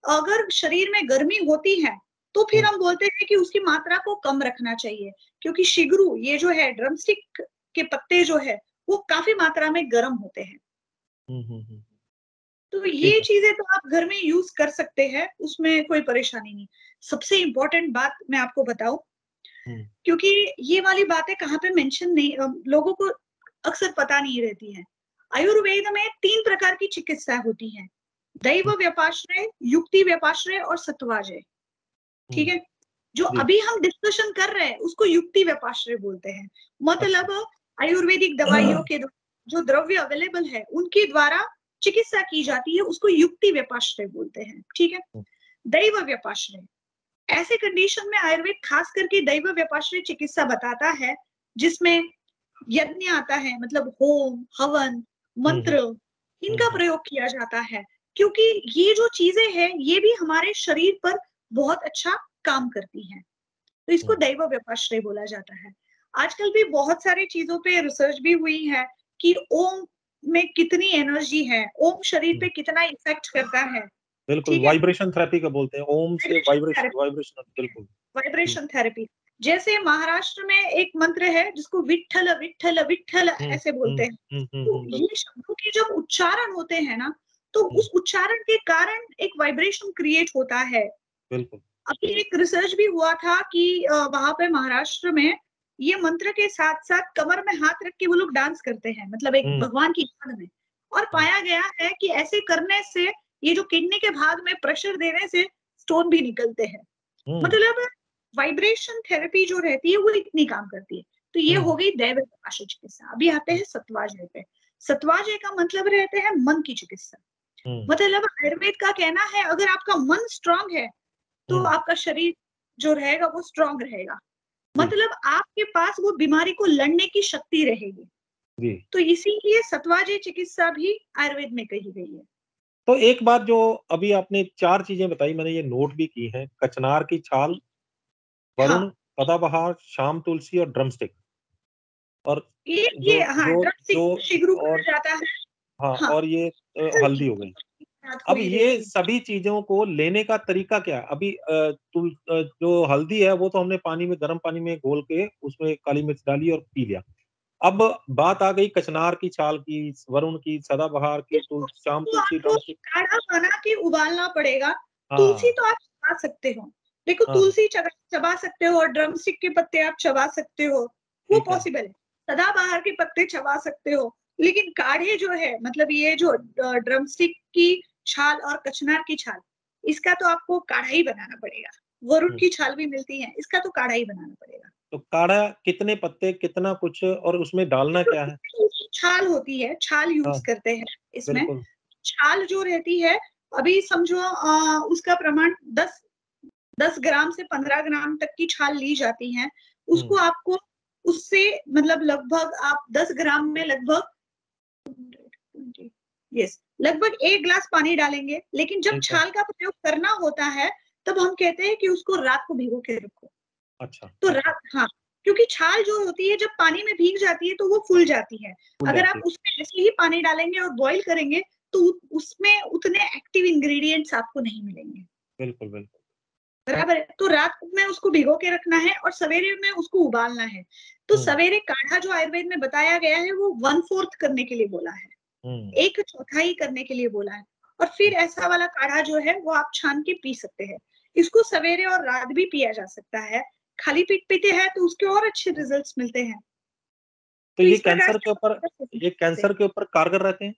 अगर शरीर में गर्मी होती है, तो फिर हुँ, हम बोलते हैं कि उसकी मात्रा को कम रखना चाहिए। क्योंकि शिगरू ये जो है, ड्रम स्टिक के पत्ते जो है, वो काफ़ी मात्रा में गर्म होते हैं। हुँ, हुँ, हुँ, तो ठीक ये है। चीज़ें तो आप घर में यूज़ कर सकते हैं, उसमें कोई परेशानी नहीं। सबसे इम्पोर्टेंट बात मैं आपको बताऊँ, हुँ, क्योंकि ये वाली बातें कहाँ पे मेंशन नहीं, लोगों को अक्सर पता नहीं रहती हैं। आयुर्वेद में 3 प्रकार की चिकित्सा होती हैं। दैव हुँ, व्यपाश्रय, युक्ति व्यपाश्रय और सत्वाजय, हुँ, ठीक है? जो जी, अभी हम डिस्कशन कर रहे हैं, उसको युक्ति व्यपाश्रय बोलते हैं। अच्छा। मतलब आयुर्वेदिक दवाइयों के जो द्रव्य अवेलेबल है, उनके द्वारा चिकित्सा की जाती है, उसको युक्ति व्यपाश्रय बोलते हैं, ठीक है? हुँ, दैव व्यपाश्रय, ऐसे कंडीशन में आयुर्वेद खास करके दैव व्यपाश्रय चिकित्सा बताता है, जिसमें यज्ञ आता है, मतलब होम, हवन, हुँ, हुँ, मंत्र, हुँ, इनका हुँ, प्रयोग किया जाता है। क्योंकि ये जो चीज़ें हैं, ये भी हमारे शरीर पर बहुत अच्छा काम करती हैं। तो इसको हुँ, दैव व्यपाश्रय बोला जाता है। आजकल भी बहुत सारी चीज़ों पे रिसर्च भी हुई है कि ओम में कितनी एनर्जी है, ओम शरीर हुँ, पे कितना इफ़ेक्ट करता है। बिल्कुल, ठीक है? वाइब्रेशन थेरेपी का बोलते हैं, ओम से वाइब्रेशन वाइब्रेशन थेरेपी, वाइब्रेशन बिल्कुल। हुँ, वाइब्रेशन थेरेपी। जैसे महाराष्ट्र में एक मंत्र है जिसको विट्ठल, विट्ठल, विट्ठल हुँ, ऐसे बोलते हुँ, हैं। हुँ, हुँ, तो हुँ, ये बिल्कुल। शब्दों के जब उच्चारण होते हैं ना, तो हुँ, उस उच्चारण के कारण एक वाइब्रेशन क्रिएट होता है। बिल्कुल। अभी एक रिसर्च भी हुआ था कि वहाँ पे महाराष्ट्र में ये मंत्र के साथ-साथ कमर में हाथ रख के वो लोग डांस करते हैं, मतलब एक हुँ, भगवान की याद में। और हुँ, पाया गया है कि ऐसे करने से ये जो किडनी के भाग में प्रेशर देने से स्टोन भी निकलते हैं। हुँ, मतलब वाइब्रेशन थेरेपी जो रहती है वो इतनी काम करती है। तो ये हुँ, हो गई दैव आशु चिकित्सा। अभी आते हुँ, हैं सत्वाजय पे। सत्वाजय का मतलब रहते हैं मन की चिकित्सा। हुँ, मतलब आयुर्वेद का कहना है अगर आपका मन स्ट्रांग है तो हुँ, आपका शरीर जो रहेगा वो स्ट्रांग रहेगा। जी, मतलब आपके पास वो बीमारी को लड़ने की शक्ति रहेगी। जी। तो इसीलिए सत्वाजी चिकित्सा भी आयुर्वेद में कही गई है। तो एक बात जो अभी आपने 4 चीज़ें बताई, मैंने ये नोट भी की हैं, कचनार की छाल, हाँ, वरुण, सदाबहार, शाम तुलसी और ड्रमस्टिक और ये जो हाँ, जो ड्रम जो शिगरू कहा और जाता है। हाँ, हाँ, और ये हल्दी हो गई। रात को अब ही ये रहेगी। सभी चीज़ों को लेने का तरीका क्या है? अभी जो हल्दी है वो तो हमने पानी में गर्म पानी में घोल के उसमें काली मिर्च डाली और पी लिया। अब बात आ गई कचनार की छाल की, वरुण की, सदाबहार की, शाम तो तुलसी, आपको ड्रमस्टिक काढ़ा बना के उबालना पड़ेगा। तुलसी हाँ, तो आप चबा सकते हो। देखो हाँ, तुलसी चबा सकते हो और ड्रमस्टिक के पत्ते आप चबा सकते हो, वो ठीक है। पॉसिबल है। सदाबहार के पत्ते चबा सकते हो, लेकिन काढ़े जो है मतलब ये जो ड्रमस्टिक की छाल और कचनार की छाल, इसका तो आपको काढ़ा ही बनाना पड़ेगा। वरुण हुँ, की छाल भी मिलती है, इसका तो काढ़ा ही बनाना पड़ेगा। तो काढ़ा कितने पत्ते, कितना कुछ और उसमें डालना क्या है? छाल होती है, छाल हाँ, यूज़ करते हैं इसमें। बिल्कुल, छाल जो रहती है, अभी समझो उसका प्रमाण 10 ग्राम से 15 ग्राम तक की छाल ली जाती है। हुँ, उसको आपको उससे मतलब लगभग आप 10 ग्राम में लगभग यस, लगभग 1 ग्लास पानी डालेंगे, लेकिन जब ठीक है। छाल का प्रयोग करना होता है, तब हम कहते हैं कि उसको रात को भिगो के रखो। अच्छा, तो अच्छा, रात हाँ, क्योंकि छाल जो होती है जब पानी में भीग जाती है तो वो फूल जाती है। फूल अगर जाती आप है। उसमें ऐसे ही पानी डालेंगे और बॉयल करेंगे तो उसमें उतने एक्टिव इंग्रीडिएंट्स आपको नहीं मिलेंगे। बिल्कुल, बिल्कुल। बराबर है? तो रात में उसको भिगो के रखना है और सवेरे में उसको उबालना है। तो हुँ, सवेरे काढ़ा जो आयुर्वेद में बताया गया है वो 1/4 करने के लिए बोला है। हुँ, 1/4 करने के लिए बोला है और फिर हुँ, ऐसा वाला काढ़ा जो है वो आप छान के पी सकते हैं। इसको सवेरे और रात भी पिया जा सकता है। खाली पेट पीते हैं तो उसके और अच्छे रिजल्ट्स मिलते हैं। तो तो इस प्रकार से आप कर ये सकते हैं। कैंसर के ऊपर कारगर रहते हैं?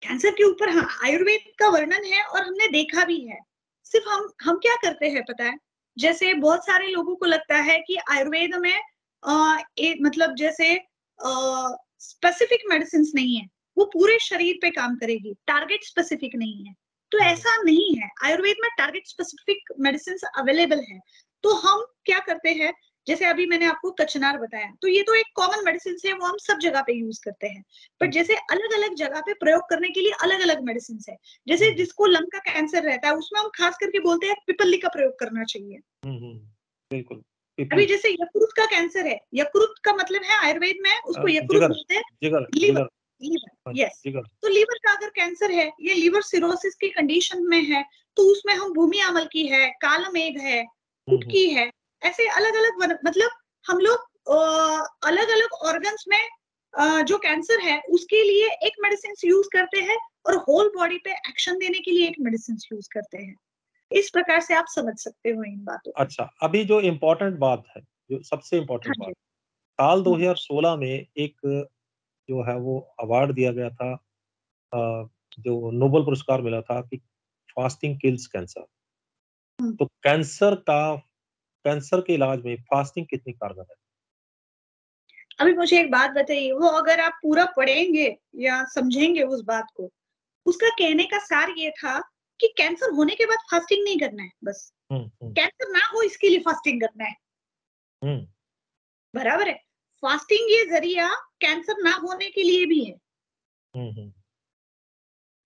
कैंसर के ऊपर हाँ, आयुर्वेद का वर्णन है और हमने देखा भी है। सिर्फ हम क्या करते हैं पता है? जैसे बहुत सारे लोगों को लगता है कि आयुर्वेद में मतलब जैसे स्पेसिफिक मेडिसिन्स नहीं है, वो पूरे शरीर पे काम करेगी, टारगेट स्पेसिफिक नहीं है। तो हुँ, हुँ, ऐसा नहीं है, आयुर्वेद में टारगेट स्पेसिफिक मेडिसिन्स अवेलेबल है। तो हम क्या करते हैं, जैसे अभी मैंने आपको कचनार बताया, तो ये तो एक कॉमन मेडिसिन्स है, वो हम सब जगह पे यूज़ करते हैं। बट ठीक है। जैसे अलग-अलग जगह पे प्रयोग करने के लिए अलग-अलग मेडिसिन्स है। जैसे हुँ, हुँ, जिसको लंग का कैंसर रहता है, उसमें हम खास करके बोलते हैं पिपली का प्रयोग करना चाहिए। हुँ, हुँ, बिल्कुल, अभी पीपली जैसे यकृत का कैंसर है, यकृत का मतलब है आयुर्वेद में उसको यकृत जिगर बोलते हैं, जिगर लीवर, जिगर लीवर, हाँ, यस। जिगर तो लीवर का अगर कैंसर है, ये लीवर सिरोसिस की कंडीशन में है, तो उसमें हम भूमि अमल की है, कालमेघ है, हुँ, हुँ, कुटकी है, ऐसे अलग-अलग मतलब हम लोग अलग-अलग ऑर्गन्स में जो कैंसर है, उसके लिए एक मेडिसिन्स यूज़ करते हैं और होल बॉडी पे एक्शन देने के लिए एक मेडिसिन्स यूज़ करते हैं। इस प्रकार से आप समझ सकते हो इन बातों को। अच्छा, अभी जो इम्पोर्टेंट बात है, जो सबसे हाँ इम्पोर्टेंट जी। बात, साल हुँ, 2016 में एक जो है वो अवार्ड दिया गया था जो नोबेल पुरस्कार मिला था कि फास्टिंग किल्स कैंसर। हुँ। तो कैंसर के इलाज में फास्टिंग कितनी कारगर है? अभी मुझे एक बात बताइए, वो अगर आप पूरा पढ़ेंगे या समझेंगे उस बात को, उसका कहने का सार ये था कि कैंसर होने के बाद फास्टिंग नहीं करना है बस। हुँ, हुँ, कैंसर ना हो इसके लिए फास्टिंग करना है, हुँ, बराबर है? फास्टिंग ये ज़रिया कैंसर ना होने के लिए भी है, हुँ, हुँ।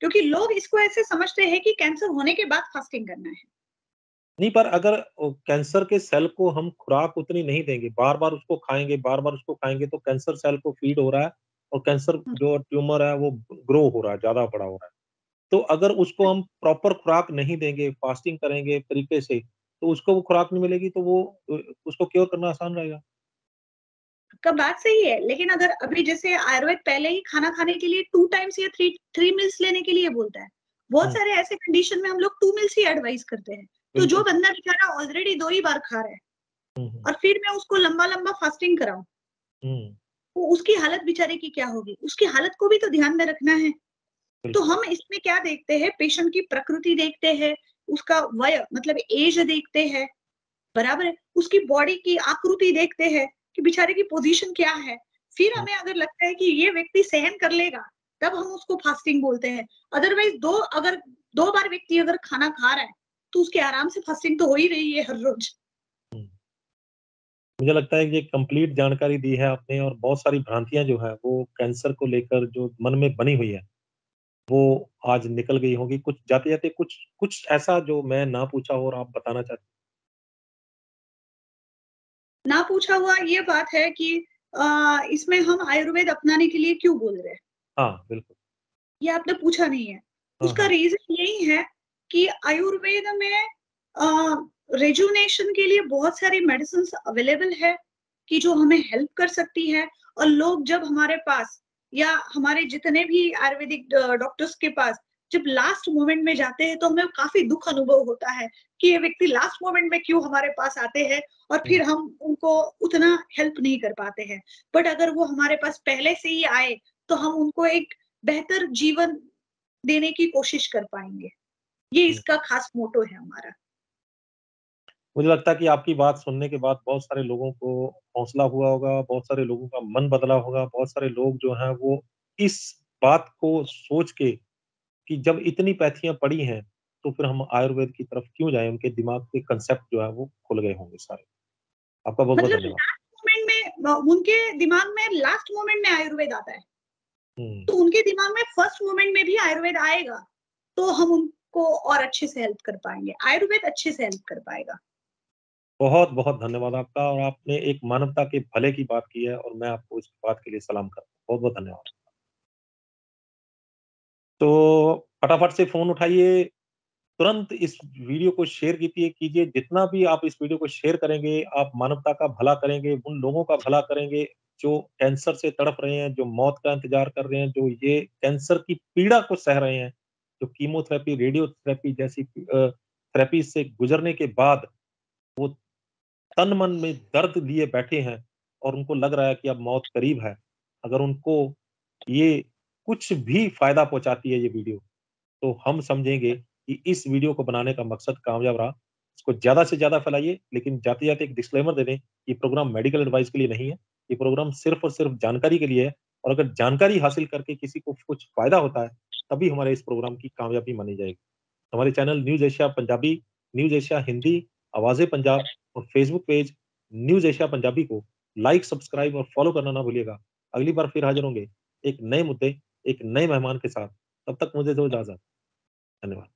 क्योंकि लोग इसको ऐसे समझते हैं कि कैंसर होने के बाद फास्टिंग करना है। नहीं पर अगर कैंसर के सेल को हम खुराक उतनी नहीं देंगे, बार-बार उसको खाएँगे, बार-बार उसको खाएँगे तो कैंसर सेल को फीड हो रहा है और कैंसर हुँ, जो ट्यूमर है वो ग्रो हो रहा है, ज़्यादा बड़ा हो रहा है। तो अगर उसको हम प्रॉपर खुराक नहीं देंगे, फास्टिंग करेंगे तरीके से, तो उसको वो खुराक नहीं मिलेगी तो वो उसको क्योर करना आसान रहेगा। आपका बात सही है, लेकिन अगर अभी जैसे आयुर्वेद पहले ही खाना खाने के लिए 2 टाइम्स या 3 मील्स लेने के लिए बोलता है। बहुत हुँ, सारे ऐसे कंडीशन में हम लोग 2 मील्स ही एडवाइस करते हैं। तो जो बिल्कुल। बंदा बेचारा ऑलरेडी 2 ही बार खा रहा है हुँ, हुँ, और फिर मैं उसको लंबा-लंबा फास्टिंग कराऊँ, हुँ, तो उसकी हालत बेचारे की क्या होगी? उसकी हालत को भी तो ध्यान में रखना है। तो बिल्कुल। हम इसमें क्या देखते हैं, पेशेंट की प्रकृति देखते हैं, उसका वय मतलब ऐज देखते हैं, बराबर है? उसकी बॉडी की आकृति देखते हैं कि बेचारे की पोज़ीशन क्या है। फिर हुँ, हमें अगर लगता है कि ये व्यक्ति सहन कर लेगा, तब हम उसको फास्टिंग बोलते हैं। अदरवाइज़ 2 बार व्यक्ति अगर खाना खा रहा है, तो उसकी आराम से फास्टिंग तो हो ही रही है हर रोज़। हुँ। मुझे लगता है कि ये कंप्लीट जानकारी दी है आपने और बहुत सारी भ्रांतियाँ जो हैं वो कैंसर को लेकर जो मन में बनी हुई है, वो आज निकल गई होंगी। कुछ जाते-जाते कुछ कुछ ऐसा जो मैं ना पूछा हो और आप बताना चाहते ना पूछा हुआ ये बात है कि इसमें हम आयुर्वेद अपनाने के लिए क्यों बोल रहे हैं? हाँ, बिल्कुल। ये आपने पूछा नहीं है। हाँ, उसका हाँ। रीज़न यही है कि आयुर्वेद में रिजुविनेशन के लिए बहुत सारी मेडिसिन्स अवेलेबल है कि जो हमें हेल्प कर सकती है और लोग जब हमारे पास या हमारे जितने भी आयुर्वेदिक डॉक्टर्स के पास जब लास्ट मोमेंट में जाते हैं तो हमें काफ़ी दुःख अनुभव होता है कि ये व्यक्ति लास्ट मोमेंट में क्यों हमारे पास आते हैं और हुँ, फिर हम उनको उतना हेल्प नहीं कर पाते हैं। बट अगर वो हमारे पास पहले से ही आए, तो हम उनको एक बेहतर जीवन देने की कोशिश कर पाएँगे। ये हुँ। इसका खास मोटो है हमारा। मुझे लगता है कि आपकी बात सुनने के बाद बहुत सारे लोगों को हौसला हुआ होगा, बहुत सारे लोगों का मन बदला होगा, बहुत सारे लोग जो हैं वो इस बात को सोच के कि जब इतनी पैथियाँ पड़ी हैं, तो फिर हम आयुर्वेद की तरफ क्यों जाएँ? उनके दिमाग के कांसेप्ट जो है वो खुल गए होंगे सारे। आपका बहुत-बहुत मतलब धन्यवाद। लास्ट मोमेंट में उनके दिमाग में लास्ट मोमेंट में आयुर्वेद आता है। हुँ, तो उनके दिमाग में फर्स्ट मोमेंट में भी आयुर्वेद आएगा, तो हम उनको और अच्छे से हेल्प कर पाएँगे। आयुर्वेद अच्छे से हेल्प कर पाएगा। बहुत-बहुत धन्यवाद आपका और आपने एक मानवता के भले की बात की है और मैं आपको इस बात के लिए सलाम करता हूँ। बहुत-बहुत धन्यवाद। तो फटाफट से फ़ोन उठाइए, तुरंत इस वीडियो को शेयर कीजिए। जितना भी आप इस वीडियो को शेयर करेंगे, आप मानवता का भला करेंगे, उन लोगों का भला करेंगे, जो कैंसर से तड़प रहे हैं, जो मौत का इंतज़ार कर रहे हैं, जो ये कैंसर की पीड़ा को सह रहे हैं, जो कीमोथेरेपी, रेडियोथेरेपी जैसी थेरेपी से गुज़रने के बाद वो तन-मन में दर्द लिए बैठे हैं और उनको लग रहा है कि अब मौत करीब है। अगर उनको ये कुछ भी फ़ायदा पहुँचाती है ये वीडियो, तो हम समझेंगे कि इस वीडियो को बनाने का मकसद कामयाब रहा। इसको ज़्यादा से ज़्यादा फैलाइए, लेकिन जाते-जाते एक डिस्क्लेमर दे दें, ये प्रोग्राम मेडिकल एडवाइस के लिए नहीं है। ये प्रोग्राम सिर्फ़ और सिर्फ़ जानकारी के लिए है और अगर जानकारी हासिल करके किसी को कुछ फ़ायदा होता है, तभी हमारे इस प्रोग्राम की कामयाबी मानी जाएगी। हमारे channel news Asia Punjabi, news Asia Hindi, आवाज़े पंजाब और Facebook page news Asia Punjabi को लाइक, सब्सक्राइब और फ़ॉलो करना ना भूलिएगा। अगली बार फिर हाज़िर होंगे, एक नए मुद्दे, एक नए मेहमान के साथ। तब तक मुझे दो इजाज़त। धन्यवाद।